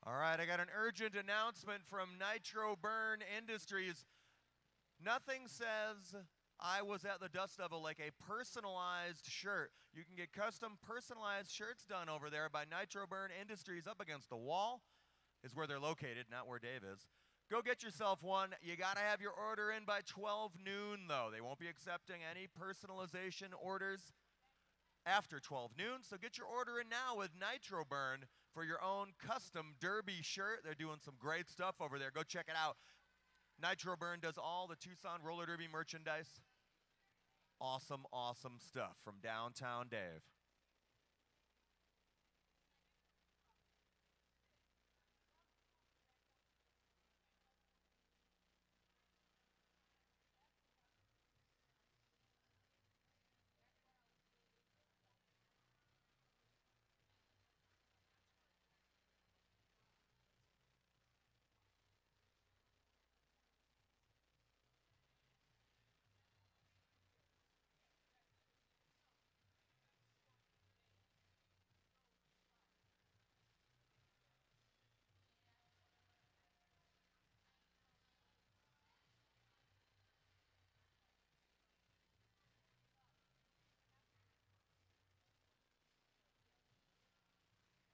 All right, I got an urgent announcement from Nitro Burn Industries. Nothing says I was at the Dust Devil like a personalized shirt. You can get custom personalized shirts done over there by Nitro Burn Industries. Up against the wall is where they're located, not where Dave is. Go get yourself one. You got to have your order in by 12 noon, though. They won't be accepting any personalization orders after 12 noon, so get your order in now with Nitro Burn for your own custom derby shirt. They're doing some great stuff over there. Go check it out. Nitro Burn does all the Tucson roller derby merchandise. Awesome, awesome stuff from Downtown Dave.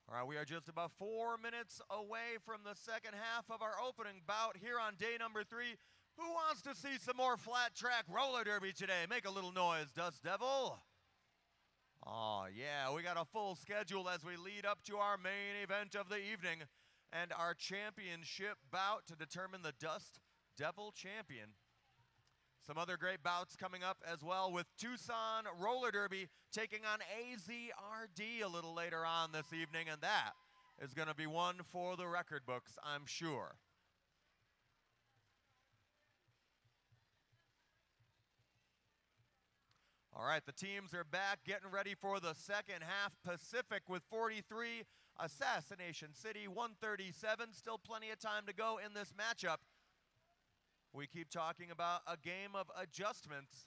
All right, we are just about 4 minutes away from the second half of our opening bout here on day number 3. Who wants to see some more flat track roller derby today? Make a little noise, Dust Devil. Oh, yeah, we got a full schedule as we lead up to our main event of the evening and our championship bout to determine the Dust Devil champion. Some other great bouts coming up as well with Tucson Roller Derby taking on AZRD a little later on this evening, and that is going to be one for the record books, I'm sure. All right, the teams are back getting ready for the second half. Pacific with 43, Assassination City 137. Still plenty of time to go in this matchup. We keep talking about a game of adjustments.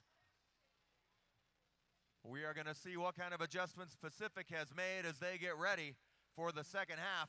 We are going to see what kind of adjustments Pacific has made as they get ready for the second half.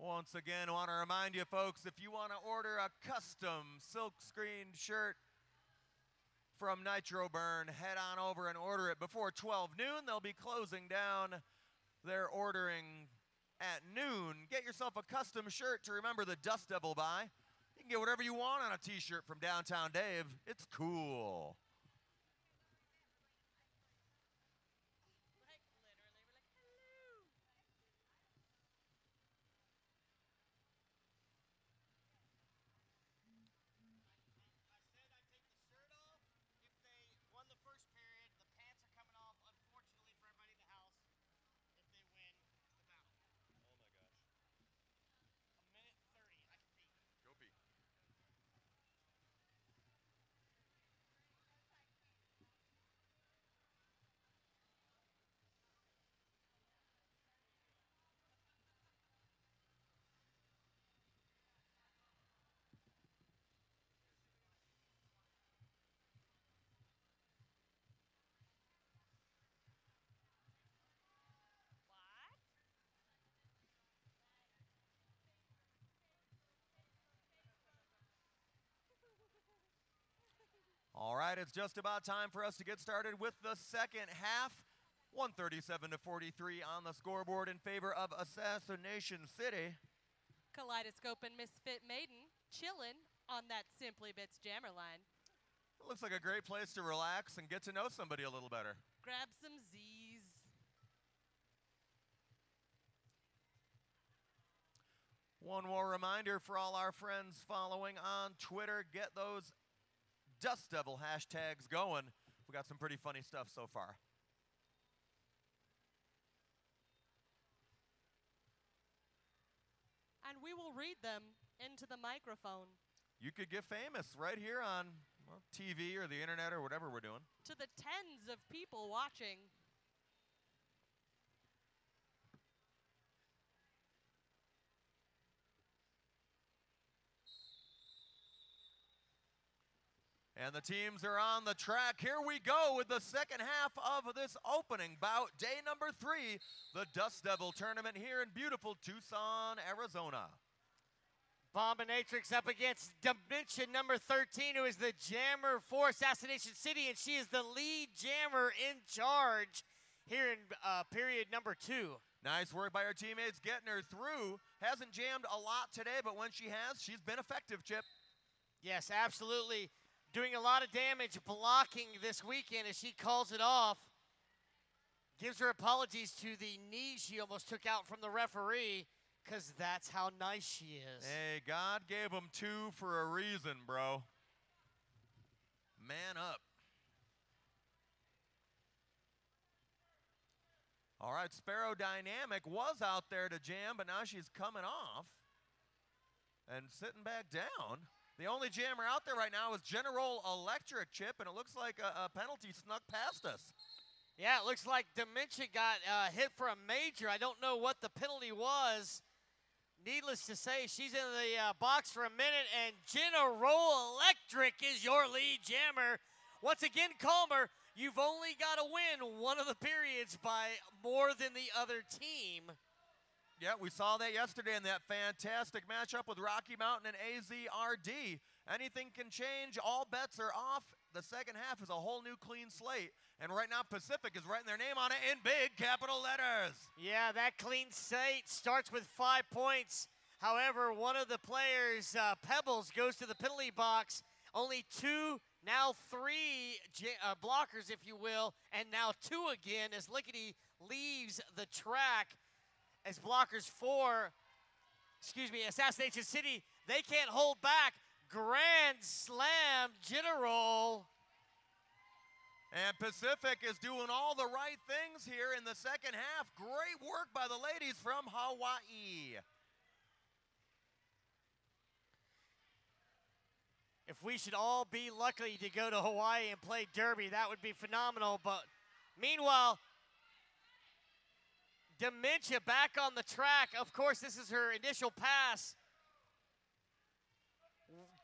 Once again, I want to remind you folks, if you want to order a custom silk screened shirt from Nitro Burn, head on over and order it before 12 noon. They'll be closing down their ordering at noon. Get yourself a custom shirt to remember the Dust Devil by. You can get whatever you want on a t-shirt from Downtown Dave. It's cool. All right, it's just about time for us to get started with the second half. 137 to 43 on the scoreboard in favor of Assassination City. Kaleidoscope and Misfit Maiden chillin' on that Simply Bits jammer line. It looks like a great place to relax and get to know somebody a little better. Grab some Z's. One more reminder for all our friends following on Twitter, get those Dust Devil hashtags going. We got some pretty funny stuff so far. And we will read them into the microphone. You could get famous right here on TV or the internet or whatever we're doing. To the tens of people watching. And the teams are on the track. Here we go with the second half of this opening bout. Day number 3, the Dust Devil tournament here in beautiful Tucson, Arizona. Bombinatrix up against Dimension number 13, who is the jammer for Assassination City, and she is the lead jammer in charge here in period number 2. Nice work by her teammates getting her through. Hasn't jammed a lot today, but when she has, she's been effective, Chip. Yes, absolutely. Doing a lot of damage, blocking this weekend as she calls it off. Gives her apologies to the knee she almost took out from the referee, because that's how nice she is. Hey, God gave them 2 for a reason, bro. Man up. All right, Sparrow Dynamic was out there to jam, but now she's coming off and sitting back down. The only jammer out there right now is General Electric, Chip, and it looks like a penalty snuck past us. Yeah, it looks like Dementia got hit for a major. I don't know what the penalty was. Needless to say, she's in the box for a minute, and General Electric is your lead jammer. Once again, Calmer, you've only got to win one of the periods by more than the other team. Yeah, we saw that yesterday in that fantastic matchup with Rocky Mountain and AZRD. Anything can change. All bets are off. The second half is a whole new clean slate. And right now, Pacific is writing their name on it in big capital letters. Yeah, that clean slate starts with 5 points. However, one of the players, Pebbles, goes to the penalty box. Only 2, now 3 blockers, if you will, and now 2 again as Lickety leaves the track. As blockers for, Assassination City, they can't hold back. Grand Slam General. And Pacific is doing all the right things here in the second half. Great work by the ladies from Hawaii. If we should all be lucky to go to Hawaii and play Derby, that would be phenomenal. But meanwhile, Dementia back on the track. Of course, this is her initial pass.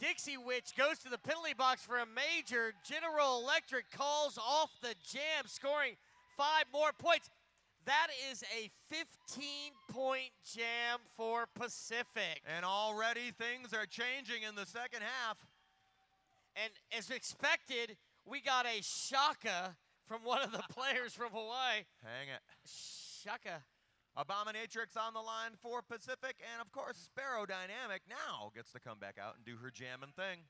Dixie Witch goes to the penalty box for a major. General Electric calls off the jam, scoring 5 more points. That is a 15-point jam for Pacific. And already things are changing in the second half. And as expected, we got a shaka from one of the players from Hawaii. Hang it. Shaka. Abominatrix on the line for Pacific, and of course, Sparrow Dynamic now gets to come back out and do her jamming thing.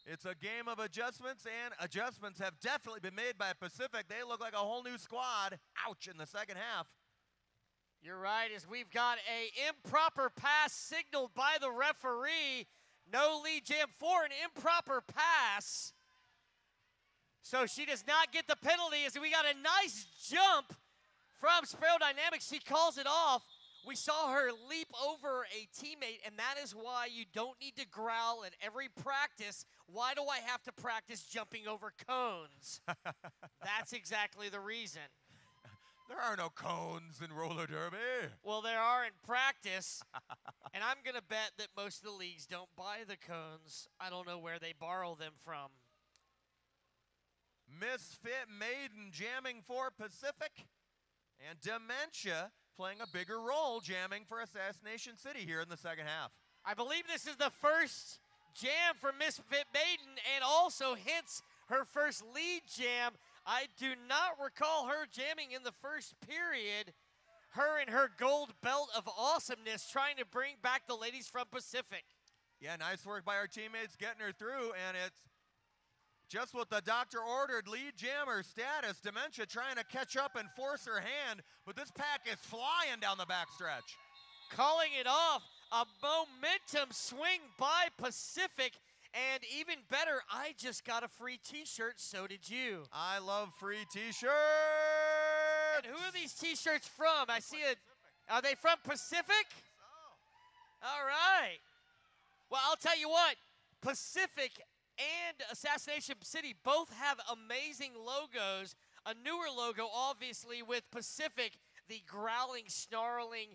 It's a game of adjustments, and adjustments have definitely been made by Pacific. They look like a whole new squad. Ouch, in the second half. You're right, as we've got a improper pass signaled by the referee. No lead jam for an improper pass. So she does not get the penalty as we got a nice jump from Sparrow Dynamics. She calls it off. We saw her leap over a teammate, and that is why you don't need to growl at every practice. Why do I have to practice jumping over cones? That's exactly the reason. There are no cones in roller derby. Well, there are in practice, and I'm going to bet that most of the leagues don't buy the cones. I don't know where they borrow them from. Misfit Maiden jamming for Pacific, and Dementia playing a bigger role jamming for Assassination City here in the second half. I believe this is the first jam for Misfit Maiden and also hence her first lead jam. I do not recall her jamming in the first period. Her and her gold belt of awesomeness trying to bring back the ladies from Pacific. Yeah, nice work by our teammates getting her through, and it's Just what the doctor ordered, lead jammer status. Dementia trying to catch up and force her hand, but this pack is flying down the backstretch. Calling it off. A momentum swing by Pacific. And even better, I just got a free t-shirt, so did you. I love free t-shirts. And who are these t-shirts from? I see it. Are they from Pacific? All right. Well, I'll tell you what, Pacific and Assassination City both have amazing logos. A newer logo, obviously, with Pacific, the growling, snarling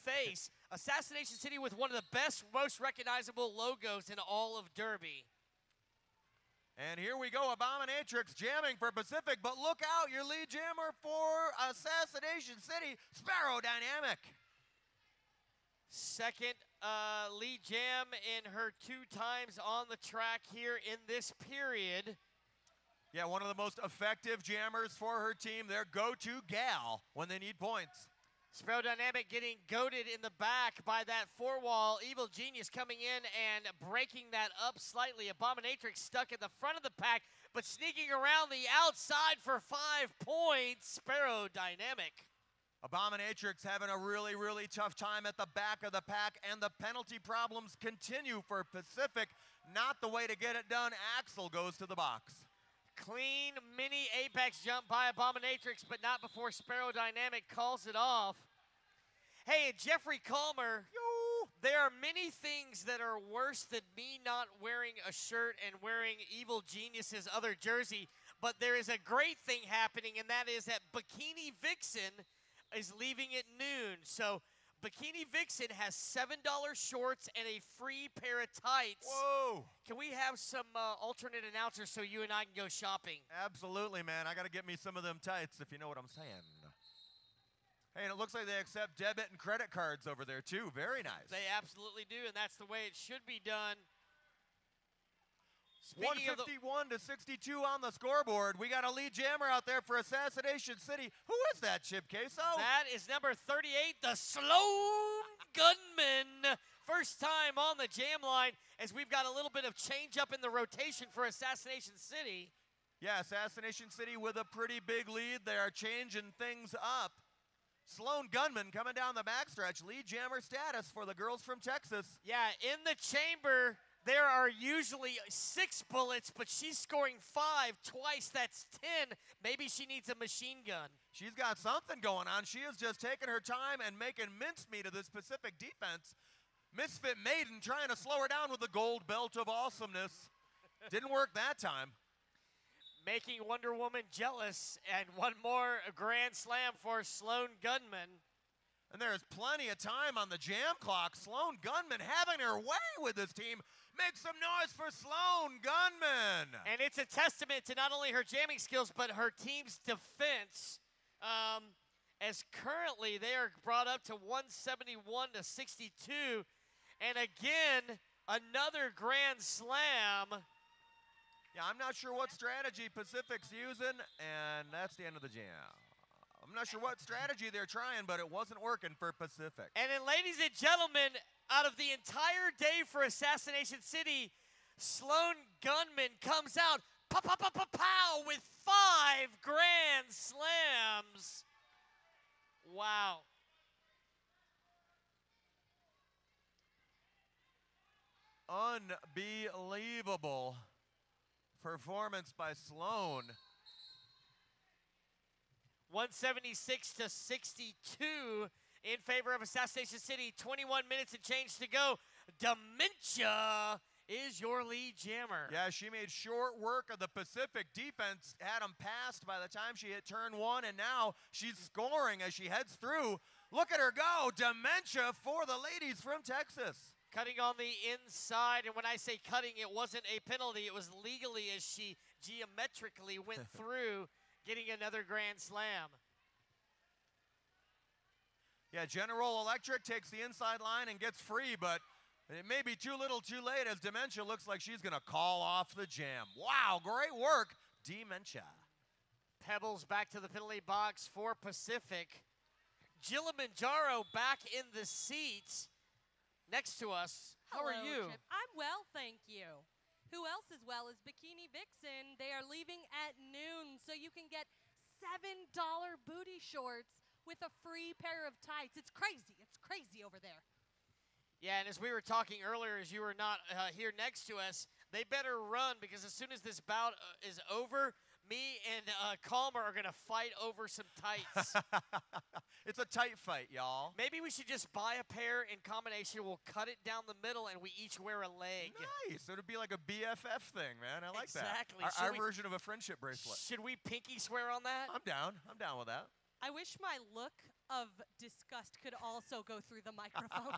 face. Assassination City with one of the best, most recognizable logos in all of Derby. And here we go, Abominatrix jamming for Pacific, but look out, your lead jammer for Assassination City, Sparrow Dynamic. Second lead jam in her 2 times on the track here in this period. Yeah, one of the most effective jammers for her team, their go-to gal when they need points. Sparrow Dynamic getting goaded in the back by that 4-wall. Evil Genius coming in and breaking that up slightly. Abominatrix stuck in the front of the pack, but sneaking around the outside for 5 points. Sparrow Dynamic. Abominatrix having a really, really tough time at the back of the pack, and the penalty problems continue for Pacific. Not the way to get it done. Axel goes to the box. Clean mini apex jump by Abominatrix, but not before Sparrow Dynamic calls it off. Hey, Jeffrey Calmer, there are many things that are worse than me not wearing a shirt and wearing Evil Genius's other jersey, but there is a great thing happening, and that is that Bikini Vixen is leaving at noon. So Bikini Vixen has $7 shorts and a free pair of tights. Whoa! Can we have some alternate announcers so you and I can go shopping? Absolutely, man. I got to get me some of them tights, if you know what I'm saying. Hey, and it looks like they accept debit and credit cards over there, too. Very nice. They absolutely do, and that's the way it should be done. Speaking 151 to 62 on the scoreboard. We got a lead jammer out there for Assassination City. Who is that, Chip Queso? That is number 38, the Sloan Gunman. First time on the jam line, as we've got a little bit of change up in the rotation for Assassination City. Yeah, Assassination City with a pretty big lead. They are changing things up. Sloan Gunman coming down the backstretch. Lead jammer status for the girls from Texas. Yeah, in the chamber, there are usually 6 bullets, but she's scoring 5 twice. That's 10. Maybe she needs a machine gun. She's got something going on. She is just taking her time and making mincemeat of this Pacific defense. Misfit Maiden trying to slow her down with the gold belt of awesomeness. Didn't work that time. Making Wonder Woman jealous, and one more grand slam for Sloan Gunman. And there is plenty of time on the jam clock. Sloan Gunman having her way with this team. Make some noise for Sloan Gunman. And it's a testament to not only her jamming skills, but her team's defense. As currently they are brought up to 171 to 62. And again, another grand slam. Yeah, I'm not sure what strategy Pacific's using, and that's the end of the jam. I'm not sure what strategy they're trying, but it wasn't working for Pacific. And then, ladies and gentlemen, out of the entire day for Assassination City, Sloan Gunman comes out, pow, with 5 grand slams. Wow. Unbelievable performance by Sloan. 176 to 62 in favor of Assassination City. 21 minutes and change to go. Dementia is your lead jammer. Yeah, she made short work of the Pacific defense, had them passed by the time she hit turn 1, and now she's scoring as she heads through. Look at her go. Dementia for the ladies from Texas. Cutting on the inside, and when I say cutting, it wasn't a penalty. It was legally as she geometrically went through, getting another grand slam. Yeah, General Electric takes the inside line and gets free, but it may be too little too late as Dementia looks like she's going to call off the jam. Wow, great work, Dementia. Pebbles back to the penalty box for Pacific. Kilimanjaro back in the seats next to us. How Hello, are you? Chip. I'm well, thank you. Who else as well as Bikini Vixen? They are leaving at noon, so you can get $7 booty shorts with a free pair of tights. It's crazy. It's crazy over there. Yeah, and as we were talking earlier, as you were not here next to us, they better run because as soon as this bout is over, me and Calmer are going to fight over some tights. It's a tight fight, y'all. Maybe we should just buy a pair in combination. We'll cut it down the middle, and we each wear a leg. Nice. It would be like a BFF thing, man. I like exactly. that. Our version of a friendship bracelet. Should we pinky swear on that? I'm down. I'm down with that. I wish my look of disgust could also go through the microphone.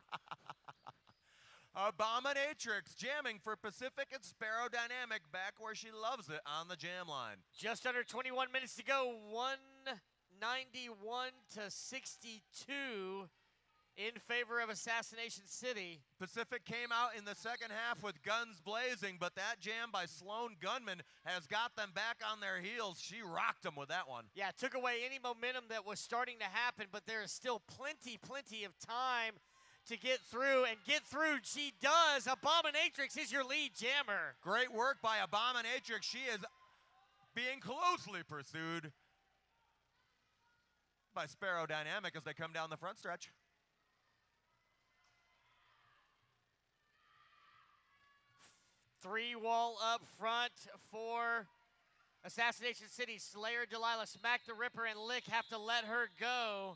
Abominatrix jamming for Pacific and Sparrow Dynamic back where she loves it on the jam line. Just under 21 minutes to go. 191 to 62 in favor of Assassination City. Pacific came out in the second half with guns blazing, but that jam by Sloan Gunman has got them back on their heels. She rocked them with that one. Yeah, took away any momentum that was starting to happen, but there is still plenty of time to get through, and get through she does. Abominatrix is your lead jammer. Great work by Abominatrix. She is being closely pursued by Sparrow Dynamic as they come down the front stretch. Three wall up front for Assassination City. Slayer, Delilah, Smack the Ripper, and Lick have to let her go.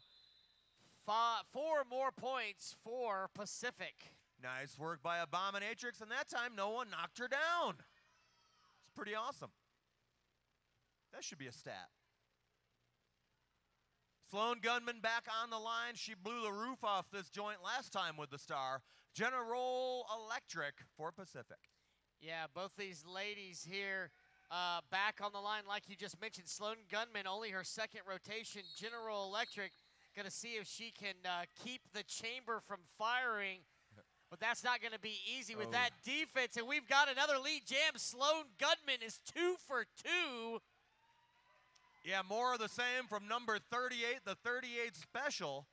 4 more points for Pacific. Nice work by Abominatrix, and that time no one knocked her down. It's pretty awesome. That should be a stat. Sloan Gunman back on the line. She blew the roof off this joint last time with the star. General Electric for Pacific. Yeah, both these ladies here back on the line like you just mentioned. Sloan Gunman, only her second rotation. General Electric, going to see if she can keep the chamber from firing. But that's not going to be easy with that defense. And we've got another lead jam. Sloan Gunman is 2 for 2. Yeah, more of the same from number 38, the 38 special.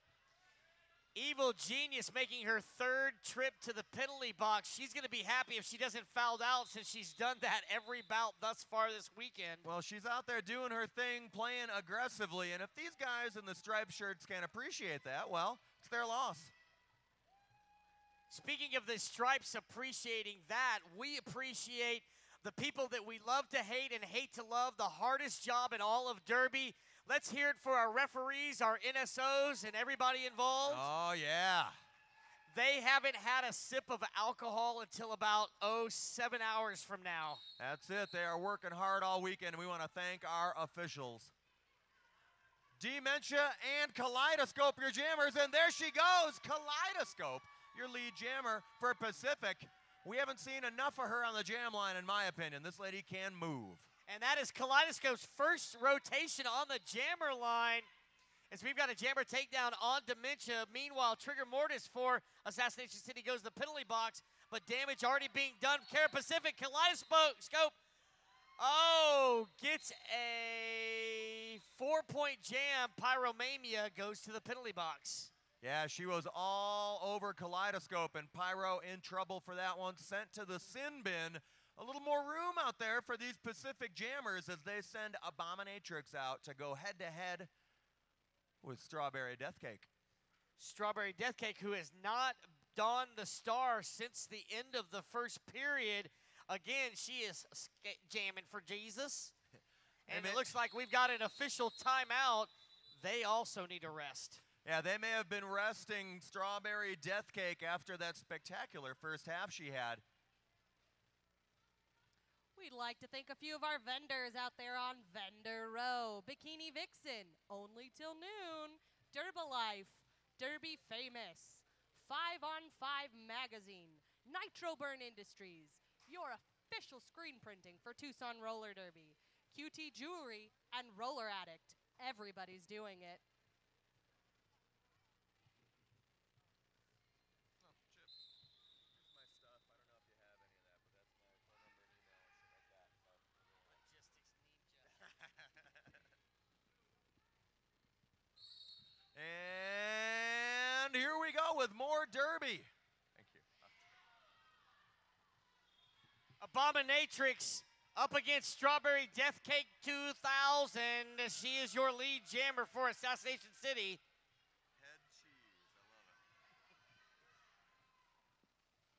Evil Genius making her third trip to the penalty box. She's going to be happy if she doesn't foul out since she's done that every bout thus far this weekend. Well, she's out there doing her thing, playing aggressively. And if these guys in the striped shirts can't appreciate that, well, it's their loss. Speaking of the stripes appreciating that, we appreciate the people that we love to hate and hate to love, the hardest job in all of Derby. Let's hear it for our referees, our NSOs, and everybody involved. Oh, yeah. They haven't had a sip of alcohol until about, 7 hours from now. That's it. They are working hard all weekend, and we want to thank our officials. Dementia and Kaleidoscope, your jammers, and there she goes, Kaleidoscope, your lead jammer for Pacific. We haven't seen enough of her on the jam line, in my opinion. This lady can move. And that is Kaleidoscope's first rotation on the jammer line, as we've got a jammer takedown on Dementia. Meanwhile, Trigger Mortis for Assassination City goes to the penalty box, but damage already being done. Cara Pacific, Kaleidoscope, gets a 4-point jam. Pyromania goes to the penalty box. Yeah, she was all over Kaleidoscope, and Pyro in trouble for that one. Sent to the sin bin. A little more room out there for these Pacific jammers as they send Abominatrix out to go head-to-head with Strawberry Deathcake. Strawberry Deathcake, who has not donned the star since the end of the first period. Again, she is jamming for Jesus. And it looks like we've got an official timeout. They also need a rest. Yeah, they may have been resting Strawberry Deathcake after that spectacular first half she had. We'd like to thank a few of our vendors out there on Vendor Row. Bikini Vixen, only till noon. Derbalife, Derby Famous. 5on5 Magazine. Nitro Burn Industries, your official screen printing for Tucson Roller Derby. QT Jewelry and Roller Addict. Everybody's doing it. And here we go with more Derby. Thank you. Abominatrix up against Strawberry Death Cake 2000. She is your lead jammer for Assassination City. Head cheese. I love it.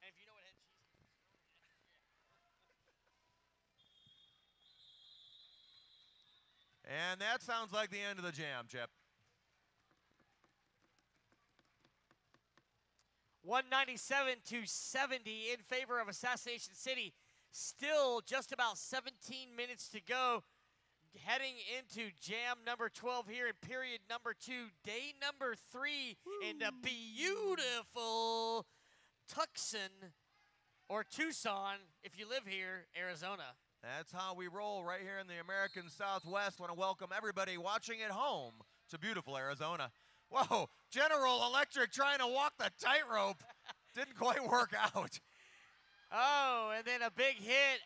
And if you know what head cheese is. And that sounds like the end of the jam, Chip. 197 to 70 in favor of Assassination City. Still just about 17 minutes to go. Heading into jam number 12 here in period number 2, day number 3 in the beautiful Tucson, or Tucson, if you live here, Arizona. That's how we roll right here in the American Southwest. Want to welcome everybody watching at home to beautiful Arizona. Whoa, General Electric trying to walk the tightrope. Didn't quite work out. Oh, and then a big hit.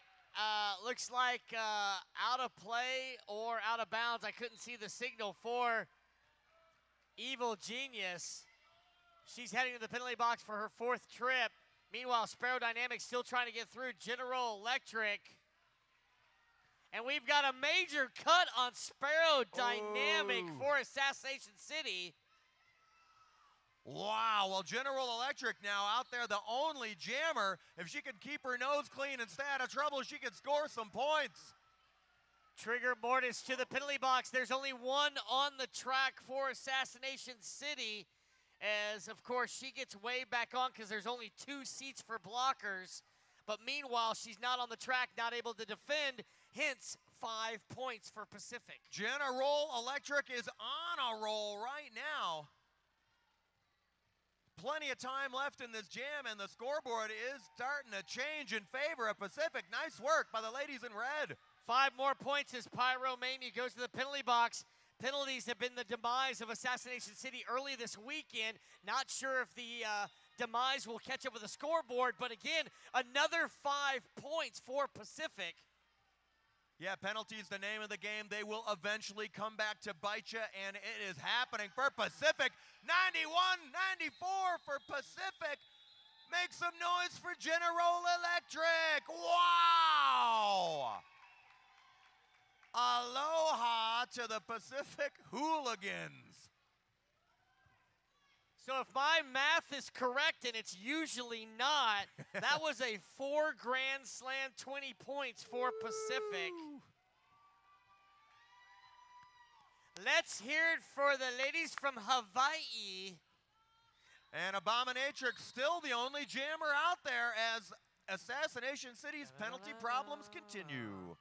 Looks like out of play or out of bounds. I couldn't see the signal for Evil Genius. She's heading to the penalty box for her 4th trip. Meanwhile, Sparrow Dynamics still trying to get through General Electric. And we've got a major cut on Sparrow Dynamic for Assassination City. Wow, well, General Electric now out there, the only jammer. If she can keep her nose clean and stay out of trouble, she can score some points. Trigger Mortis to the penalty box. There's only one on the track for Assassination City. As, of course, she gets way back on because there's only 2 seats for blockers. But meanwhile, she's not on the track, not able to defend. Hence, 5 points for Pacific. General Electric is on a roll right now. Plenty of time left in this jam, and the scoreboard is starting to change in favor of Pacific. Nice work by the ladies in red. 5 more points as Pyromania goes to the penalty box. Penalties have been the demise of Assassination City early this weekend. Not sure if the demise will catch up with the scoreboard, but again, another 5 points for Pacific. Yeah, penalties the name of the game. They will eventually come back to bite you, and it is happening for Pacific. 91-94 for Pacific. Make some noise for General Electric. Wow! Aloha to the Pacific Hooligans. So if my math is correct, and it's usually not, that was a 4 Grand Slam 20 points for Pacific. Let's hear it for the ladies from Hawaii. And Abominatrix still the only jammer out there as Assassination City's penalty problems continue.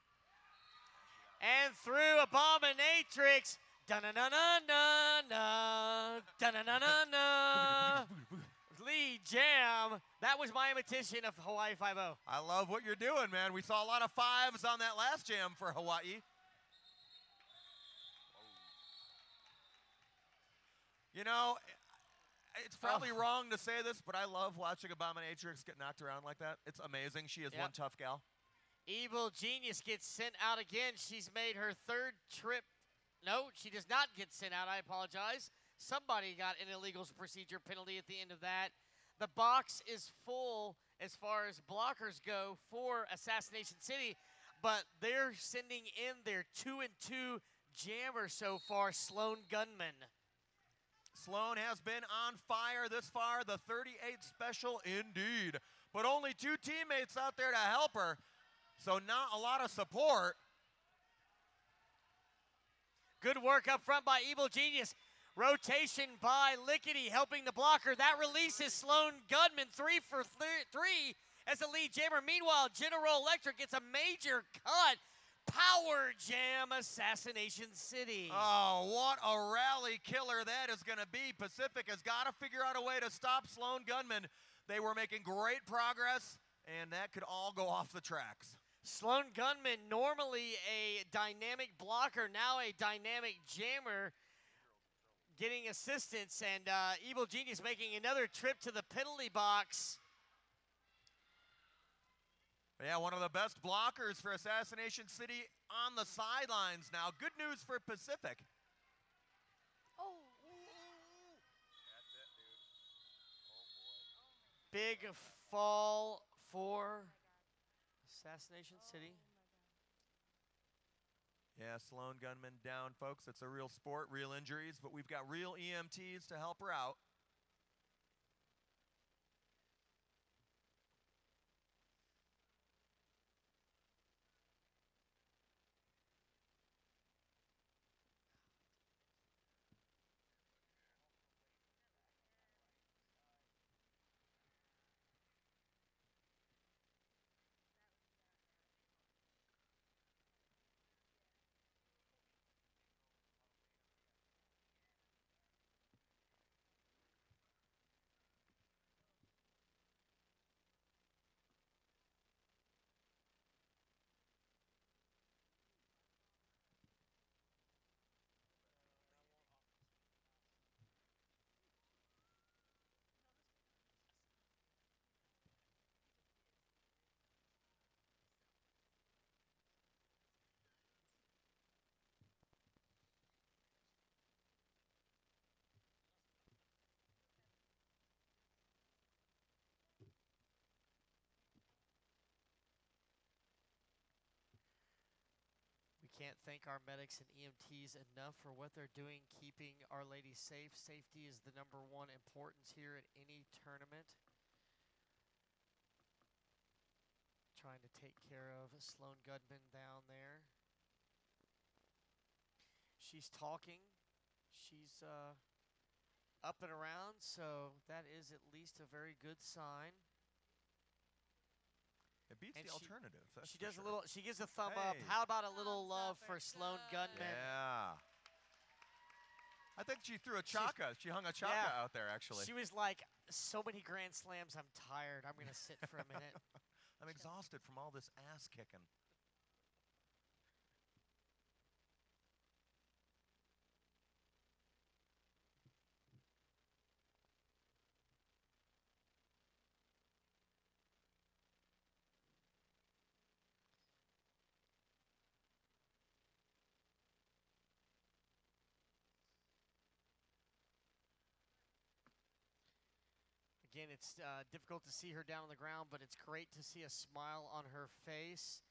And through Abominatrix, da-na-na-na-na-na, da-na-na-na-na. Lead jam. That was my imitation of Hawaii 5-0. I love what you're doing, man. We saw a lot of 5s on that last jam for Hawaii. You know, it's probably wrong to say this, but I love watching Abominatrix get knocked around like that. It's amazing. She is one tough gal. Evil Genius gets sent out again. She's made her 3rd trip. No, she does not get sent out. I apologize. Somebody got an illegal procedure penalty at the end of that. The box is full as far as blockers go for Assassination City, but they're sending in their 2-2 jammer so far, Sloan Gunman. Sloan has been on fire this far, the 38 special indeed. But only 2 teammates out there to help her, so not a lot of support. Good work up front by Evil Genius. Rotation by Lickety helping the blocker. That releases Sloan Gunman 3 for 3 as a lead jammer. Meanwhile, General Electric gets a major cut. Power jam Assassination City. Oh, what a rally killer that is going to be. Pacific has got to figure out a way to stop Sloan Gunman. They were making great progress, and that could all go off the tracks. Sloan Gunman, normally a dynamic blocker, now a dynamic jammer, getting assistance, and Evil Genius making another trip to the penalty box. Yeah, one of the best blockers for Assassination City on the sidelines now. Good news for Pacific. Oh. That's it, dude. Oh, boy. Big fall for Assassination City. Yeah, Sloan gunman down, folks. It's a real sport, real injuries, but we've got real EMTs to help her out. We can't thank our medics and EMTs enough for what they're doing, keeping Our Lady safe. Safety is the #1 importance here at any tournament. Trying to take care of Sloan Goodman down there. She's talking. She's up and around, so that is at least a very good sign. It beats the alternative. That's she does sure. a little. She gives a thumb up. How about a little love for Sloan Goodman? Yeah. I think she threw a chaka. She hung a chaka out there, actually. She was like, so many Grand Slams, I'm tired. I'm going to sit for a minute. I'm exhausted from all this ass kicking. Again, it's difficult to see her down on the ground, but it's great to see a smile on her face.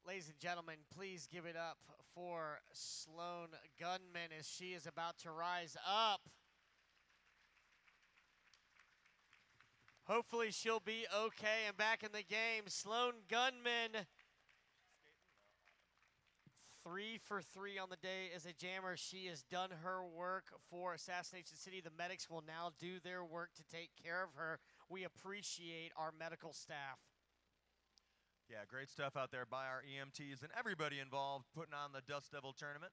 Ladies and gentlemen, please give it up for Sloan Goodman as she is about to rise up. Hopefully she'll be okay and back in the game. Sloan Goodman, 3 for 3 on the day as a jammer. She has done her work for Assassination City. The medics will now do their work to take care of her. We appreciate our medical staff. Yeah, great stuff out there by our EMTs and everybody involved putting on the Dust Devil tournament.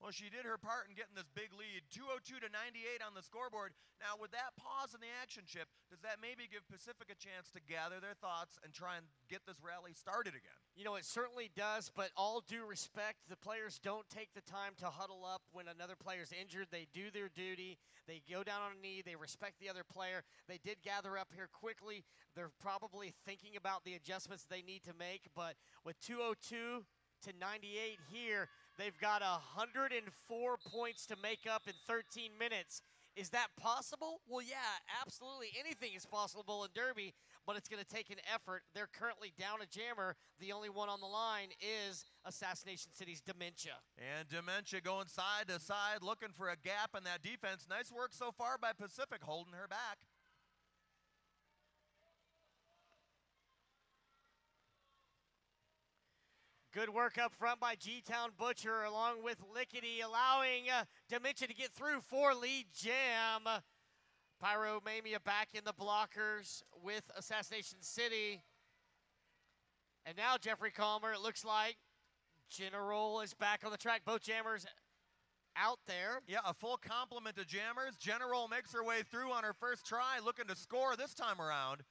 Well, she did her part in getting this big lead, 202 to 98 on the scoreboard. Now, with that pause in the action chip, does that maybe give Pacific a chance to gather their thoughts and try and get this rally started again? You know, it certainly does, but all due respect, the players don't take the time to huddle up when another player's injured. They do their duty. They go down on a knee. They respect the other player. They did gather up here quickly. They're probably thinking about the adjustments they need to make, but with 202 to 98 here, they've got 104 points to make up in 13 minutes. Is that possible? Well, yeah, absolutely. Anything is possible in Derby, but it's going to take an effort. They're currently down a jammer. The only one on the line is Assassination City's Dementia. And Dementia going side to side, looking for a gap in that defense. Nice work so far by Pacific, holding her back. Good work up front by G-Town Butcher along with Lickety, allowing Dementia to get through for lead jam. Pyromania back in the blockers with Assassination City. And now Jeffrey Calmer, it looks like General is back on the track. Both jammers out there. Yeah, a full complement to jammers. General makes her way through on her first try, looking to score this time around.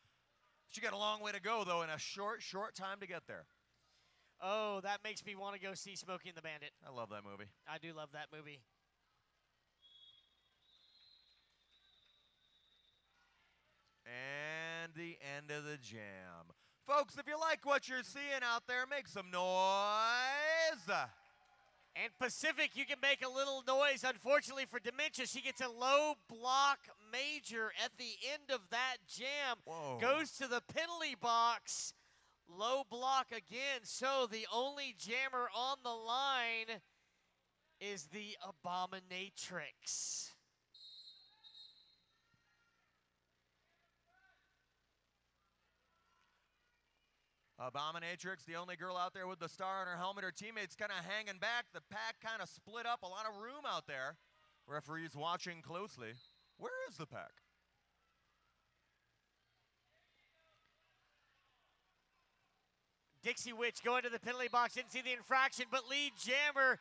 She got a long way to go, though, in a short time to get there. Oh, that makes me want to go see Smokey and the Bandit. I love that movie. I do love that movie. And the end of the jam. Folks, if you like what you're seeing out there, make some noise. And Pacific, you can make a little noise. Unfortunately for Dementia, she gets a low block major at the end of that jam. Whoa. Goes to the penalty box. Low block again. So the only jammer on the line is the Abominatrix. Abominatrix, the only girl out there with the star on her helmet. Her teammates kind of hanging back. The pack kind of split up. A lot of room out there. Referees watching closely. Where is the pack? Dixie Witch going to the penalty box. Didn't see the infraction, but lead jammer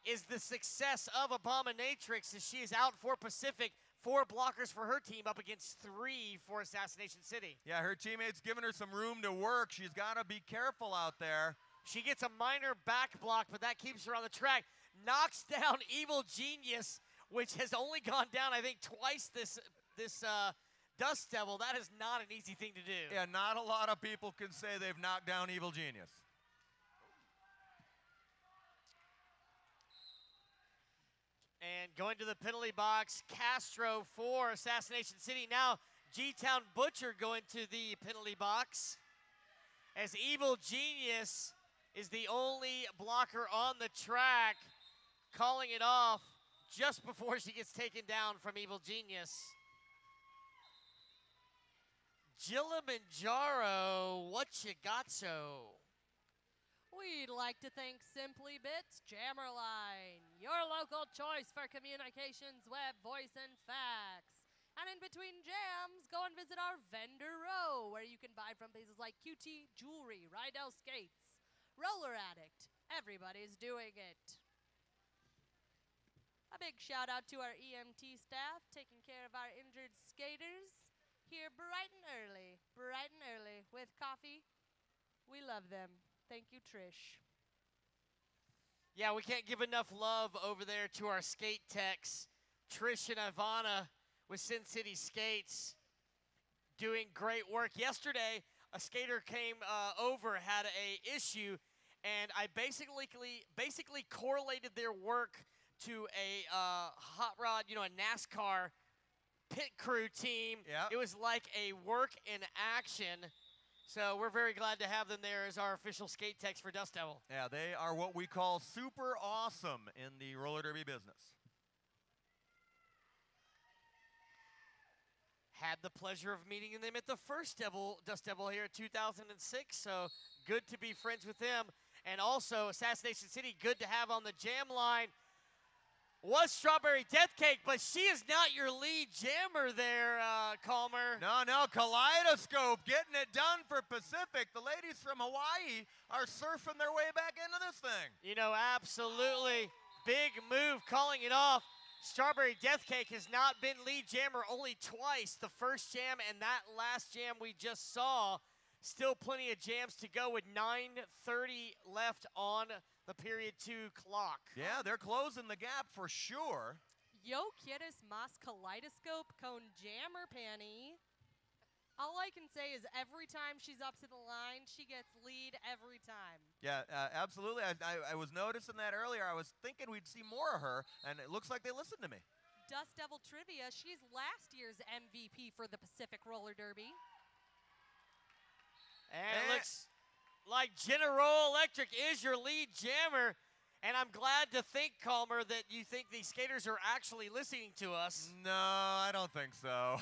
is the success of Abominatrix as she is out for Pacific. 4 blockers for her team up against 3 for Assassination City. Yeah, her teammates giving her some room to work. She's got to be careful out there. She gets a minor back block, but that keeps her on the track. Knocks down Evil Genius, which has only gone down, I think, twice this Dust Devil. That is not an easy thing to do. Yeah, not a lot of people can say they've knocked down Evil Genius. And going to the penalty box, Castro for Assassination City. Now, G-Town Butcher going to the penalty box as Evil Genius is the only blocker on the track, calling it off just before she gets taken down from Evil Genius. Kilimanjaro, what you got so? We'd like to thank Simply Bits Jammer Line, your local choice for communications, web, voice, and fax. And in between jams, go and visit our vendor row, where you can buy from places like QT Jewelry, Rydell Skates, Roller Addict. Everybody's doing it. A big shout out to our EMT staff taking care of our injured skaters here bright and early with coffee. We love them. Thank you, Trish. Yeah, we can't give enough love over there to our skate techs. Trish and Ivana with Sin City Skates doing great work. Yesterday, a skater came over, had a issue, and I basically correlated their work to a hot rod, a NASCAR pit crew team. Yep. It was like a work in action. So we're very glad to have them there as our official skate techs for Dust Devil. Yeah, they are what we call super awesome in the roller derby business. Had the pleasure of meeting them at the first Dust Devil here in 2006, so good to be friends with them. And also, Assassination City, good to have on the jam line. Was Strawberry Death Cake, but she is not your lead jammer there, Calmer. No, Kaleidoscope getting it done for Pacific. The ladies from Hawaii are surfing their way back into this thing. Absolutely. Big move, calling it off. Strawberry Death Cake has not been lead jammer only twice. The first jam and that last jam we just saw. Still plenty of jams to go with 9:30 left on the period 2 clock. Yeah, they're closing the gap for sure. Yo quieres más Kaleidoscope con jammer panty? All I can say is every time she's up to the line, she gets lead every time. Yeah, absolutely. I was noticing that earlier. I was thinking we'd see more of her, and it looks like they listened to me. Dust Devil Trivia, she's last year's MVP for the Pacific Roller Derby. And it looks like General Electric is your lead jammer. And I'm glad to think, Calmer, that you think these skaters are actually listening to us. No, I don't think so.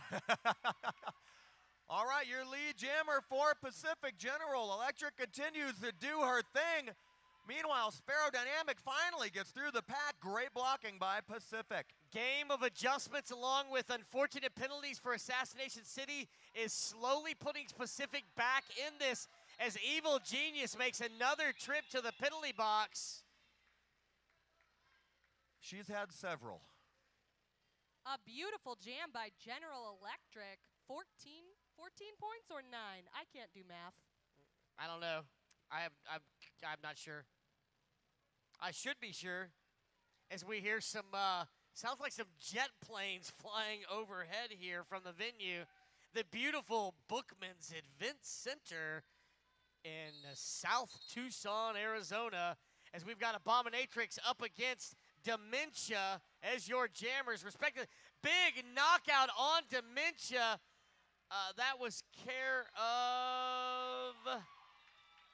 All right, your lead jammer for Pacific, General Electric, continues to do her thing. Meanwhile, Sparrow Dynamic finally gets through the pack. Great blocking by Pacific. Game of adjustments along with unfortunate penalties for Assassination City is slowly putting Pacific back in this as Evil Genius makes another trip to the penalty box. She's had several. A beautiful jam by General Electric. 14 points or 9? I can't do math. I don't know. I'm not sure. I should be sure. As we hear some, sounds like some jet planes flying overhead here from the venue. The beautiful Bookman's Event Center in South Tucson, Arizona. as we've got Abominatrix up against Dementia as your jammers, respectively. Big knockout on Dementia. That was care of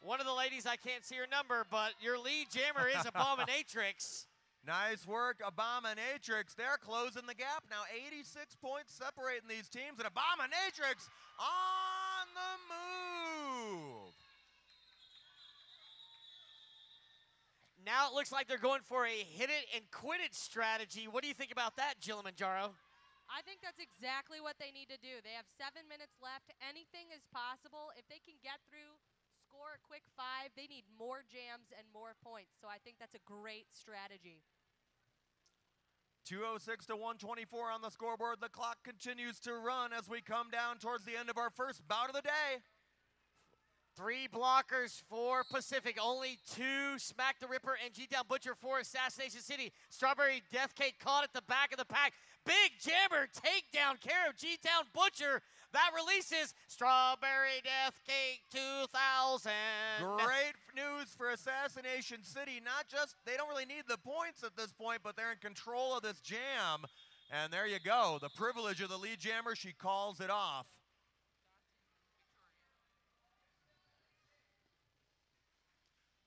one of the ladies. I can't see her number, but your lead jammer is Abominatrix. Nice work, Abominatrix. They're closing the gap now. 86 points separating these teams, and Abominatrix on the move. Now it looks like they're going for a hit it and quit it strategy. What do you think about that, Kilimanjaro? I think that's exactly what they need to do. They have 7 minutes left. Anything is possible. If they can get through, score a quick 5, they need more jams and more points. So I think that's a great strategy. 206 to 124 on the scoreboard. The clock continues to run as we come down towards the end of our first bout of the day. 3 blockers for Pacific, only 2 Smack the Ripper and G-Town Butcher for Assassination City. Strawberry Death Cake caught at the back of the pack. Big jammer takedown care of G-Town Butcher. That releases Strawberry Death Cake 2000. Great news for Assassination City. Not just, they don't really need the points at this point, but they're in control of this jam. And there you go, the privilege of the lead jammer, she calls it off.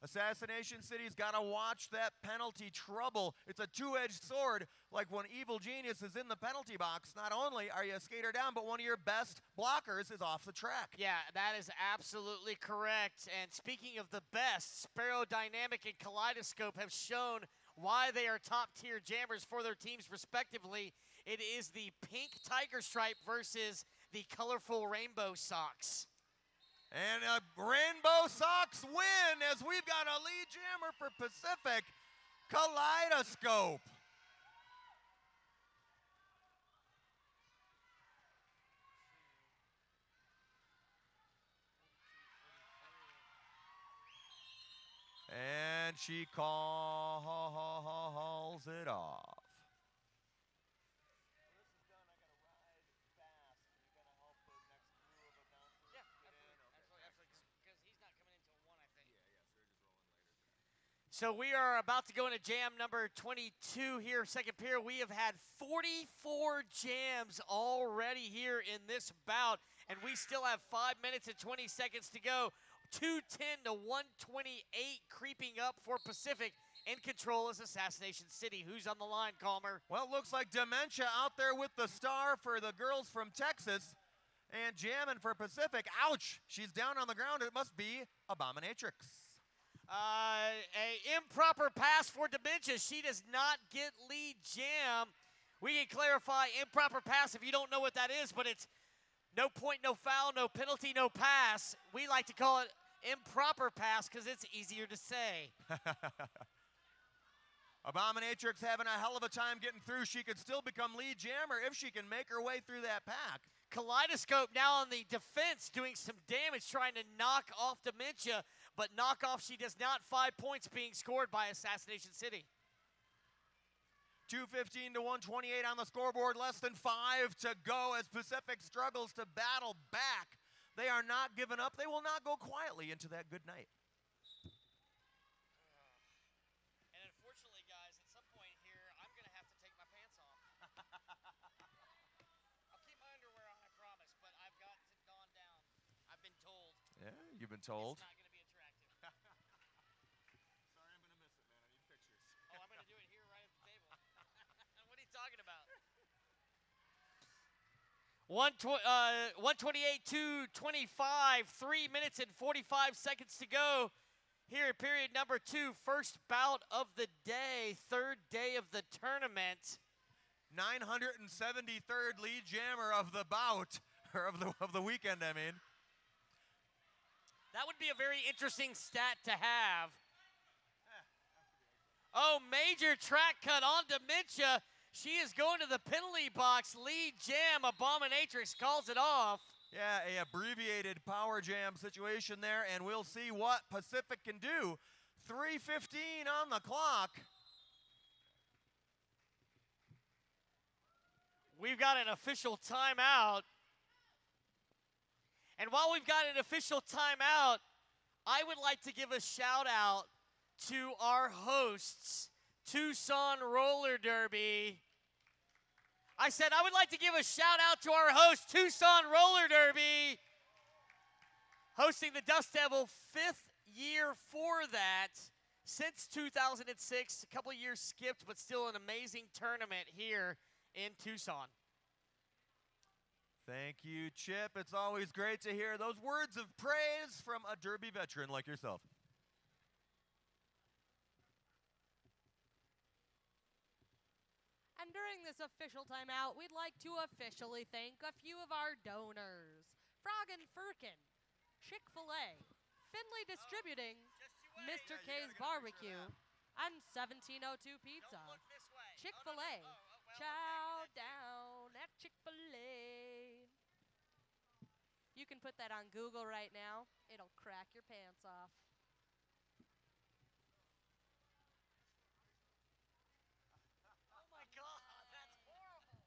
Assassination City's got to watch that penalty trouble. It's a two-edged sword, like when Evil Genius is in the penalty box. Not only are you a skater down, but one of your best blockers is off the track. Yeah, that is absolutely correct. And speaking of the best, Sparrow Dynamic and Kaleidoscope have shown why they are top-tier jammers for their teams respectively. It is the pink tiger stripe versus the colorful rainbow socks. And a Rainbow Sox win as we've got a lead jammer for Pacific, Kaleidoscope. And she calls it off. So we are about to go into jam number 22 here, second period. We have had 44 jams already here in this bout, and we still have 5 minutes and 20 seconds to go. 210 to 128 creeping up for Pacific. In control is Assassination City. Who's on the line, Calmer? Well, it looks like Dementia out there with the star for the girls from Texas, and jamming for Pacific. Ouch, she's down on the ground. It must be Abominatrix. A improper pass for Dementia. She does not get lead jam. We can clarify improper pass if you don't know what that is, but it's no point, no foul, no penalty, no pass. We like to call it improper pass because it's easier to say. Abominatrix having a hell of a time getting through. She could still become lead jammer if she can make her way through that pack. Kaleidoscope now on the defense doing some damage, trying to knock off Dementia, but knock off she does not. 5 points being scored by Assassination City. 215 to 128 on the scoreboard, less than 5 to go as Pacific struggles to battle back. They are not giving up. They will not go quietly into that good night. And unfortunately, guys, at some point here, I'm going to have to take my pants off. I'll keep my underwear on, I promise, but I've got to gone down. I've been told. Yeah, you've been told. It's not going to be attractive. Sorry, I'm going to miss it, man. I need pictures. Oh, I'm going to do it here right at the table. What are you talking about? 128 to 25, 3 minutes and 45 seconds to go here in period number 2. First bout of the day, third day of the tournament. 973rd lead jammer of the bout, or of the weekend, I mean. That would be a very interesting stat to have. Oh, major track cut on Dementia. She is going to the penalty box. Lead jam. Abominatrix calls it off. Yeah, a abbreviated power jam situation there, and we'll see what Pacific can do. 3:15 on the clock. We've got an official timeout. And while we've got an official timeout, I would like to give a shout out to our hosts, Tucson Roller Derby. I said I would like to give a shout out to our host, Tucson Roller Derby, hosting the Dust Devil, 5th year for that. Since 2006, a couple of years skipped, but still an amazing tournament here in Tucson. Thank you, Chip. It's always great to hear those words of praise from a Derby veteran like yourself. And during this official timeout, we'd like to officially thank a few of our donors. Frog and Firkin, Chick-fil-A, Finley Distributing, Mr. K's Barbecue, and 1702 Pizza. Chick-fil-A, chow down at Chick-fil-A. You can put that on Google right now. It'll crack your pants off. Oh my God, that's horrible.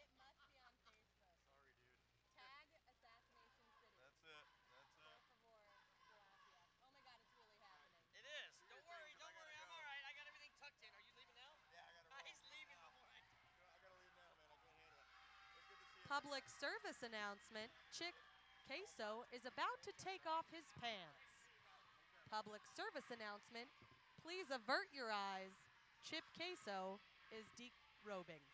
It must be on Facebook. Sorry, dude. Tag Assassination City. That's it. That's it. Por favor, gracias. Oh my God, it's really happening. It is. Don't worry, don't worry. I'm all right. I got everything tucked in. Are you leaving now? Yeah, I gotta He's leaving. All right. I gotta leave now, man. I can't handle it. It's good to see you. Public service announcement. Chick Queso is about to take off his pants. Public service announcement. Please avert your eyes. Chip Queso is derobing.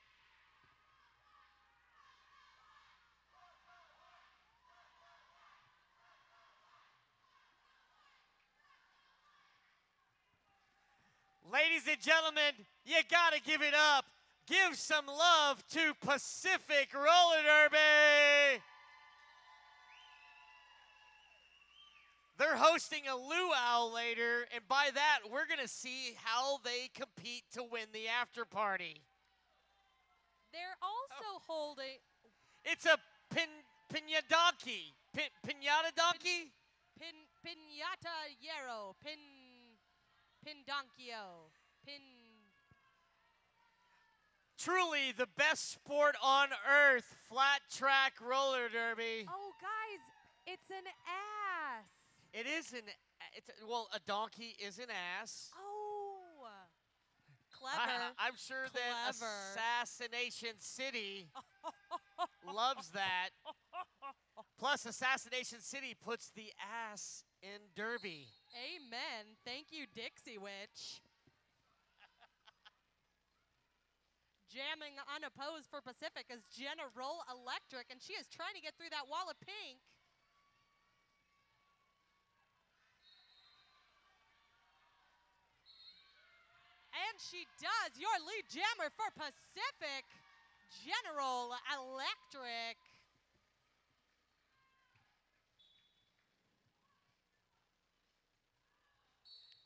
Ladies and gentlemen, you gotta give it up. Give some love to Pacific Roller Derby. They're hosting a luau later, and by that, we're gonna see how they compete to win the after party. They're also holding It's a pinata donkey. Pinata donkey? Pinata Yero. Pindonkio. Truly the best sport on earth, flat track roller derby. Oh, guys, it's an ass. It is well, a donkey is an ass. Oh, clever. I'm sure that Clever. Assassination City loves that. Plus, Assassination City puts the ass in derby. Amen. Thank you, Dixie Witch. Jamming unopposed for Pacific is General Electric, and she is trying to get through that wall of pink. And she does. Your lead jammer for Pacific, General Electric.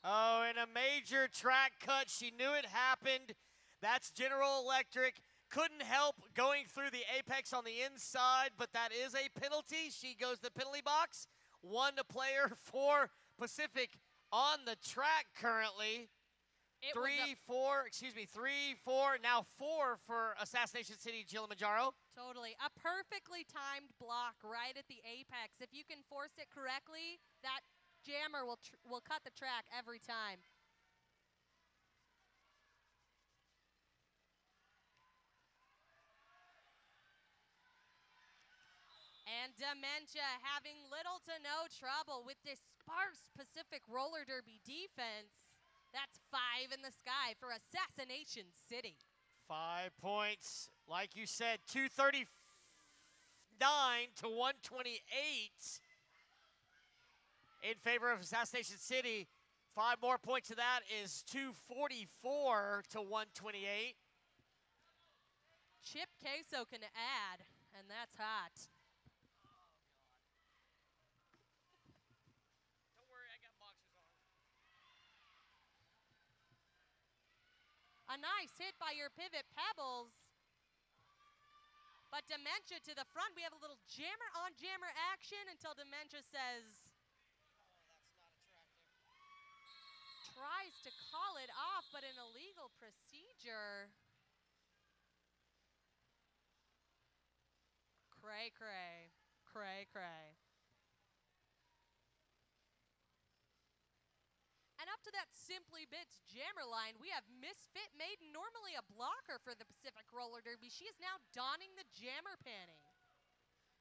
Oh, in a major track cut, she knew it happened. That's General Electric. Couldn't help going through the apex on the inside, but that is a penalty. She goes to the penalty box. 1 player for Pacific on the track currently. It 3, 4, excuse me, 3, 4, now 4 for Assassination City, Kilimanjaro. Totally. A perfectly timed block right at the apex. If you can force it correctly, that jammer will cut the track every time. And Dementia having little to no trouble with this sparse Pacific Roller Derby defense. That's 5 in the sky for Assassination City. 5 points. Like you said, 239 to 128 in favor of Assassination City. 5 more points to that is 244 to 128. Chip Queso can add, and that's hot. Don't worry, I got boxers on. A nice hit by your pivot Pebbles. But Dementia to the front. We have a little jammer on jammer action until Dementia says, tries to call it off, but an illegal procedure. Cray, cray, cray, cray. And up to that Simply Bits jammer line, we have Misfit Maiden, normally a blocker for the Pacific Roller Derby. She is now donning the jammer panty.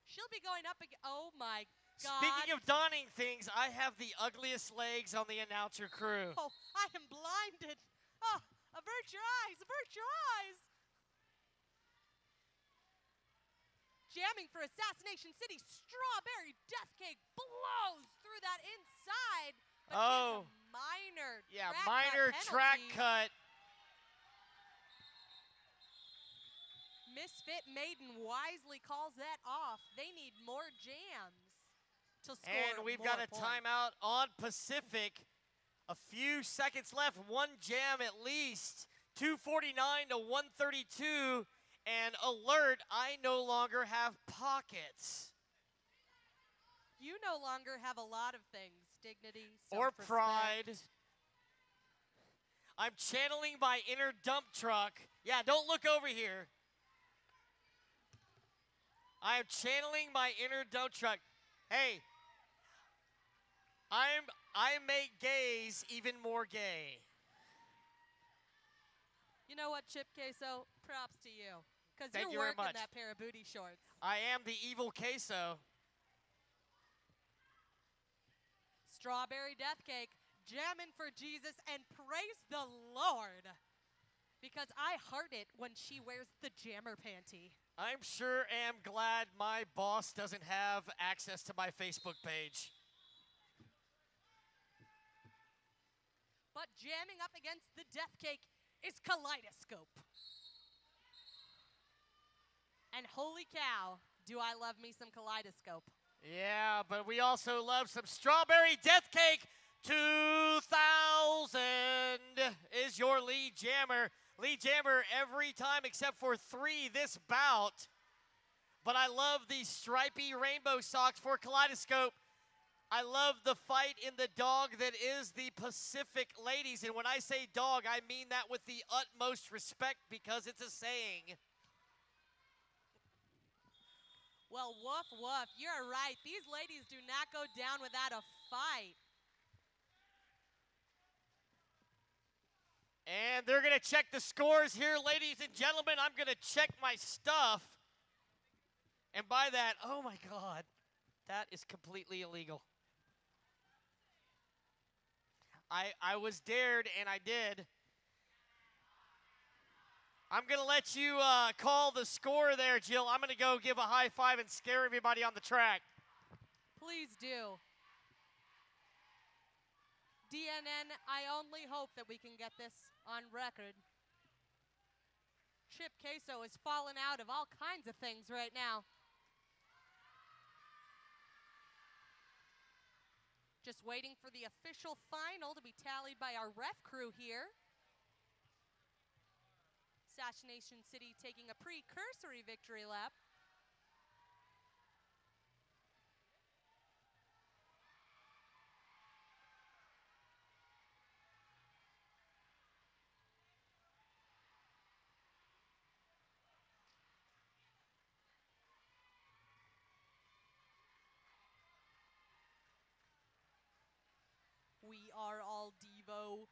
She'll be going up again. Oh my God. Speaking of donning things, I have the ugliest legs on the announcer crew. Oh, I am blinded. Oh, avert your eyes, avert your eyes. Jamming for Assassination City, Strawberry Death Cake blows through that inside. But Oh. it's a minor minor track cut. Misfit Maiden wisely calls that off. They need more jams to score And we've more got a points. timeout on Pacific. A few seconds left, one jam at least. 2:49 to 1:32. And alert, I no longer have pockets. You no longer have a lot of things, dignity, Or self-respect. pride. I'm channeling my inner dump truck. Yeah, don't look over here. I am channeling my inner dump truck. Hey, I make gays even more gay. You know what, Chip Queso? Props to you. Because Thank you're you very working much. that pair of booty shorts. I am the evil queso. Strawberry Death Cake, jamming for Jesus, and praise the Lord. Because I heart it when she wears the jammer panty. I'm sure am glad my boss doesn't have access to my Facebook page. But jamming up against the Death Cake is Kaleidoscope. And holy cow, do I love me some Kaleidoscope. Yeah, but we also love some Strawberry Death Cake. 2000 is your lead jammer. Lead jammer every time except for 3 this bout. But I love the stripy rainbow socks for Kaleidoscope. I love the fight in the dog that is the Pacific Ladies. And when I say dog, I mean that with the utmost respect because it's a saying. Well, woof, woof. You're right. These ladies do not go down without a fight. And they're going to check the scores here, ladies and gentlemen. I'm going to check my stuff. And by that, oh my God, that is completely illegal. I was dared, and I did. I'm going to let you call the score there, Jill. I'm going to go give a high five and scare everybody on the track. Please do. DNN, I only hope that we can get this on record. Chip Queso is falling out of all kinds of things right now. Just waiting for the official final to be tallied by our ref crew here. Assassination City taking a precursory victory lap. We are all Devo.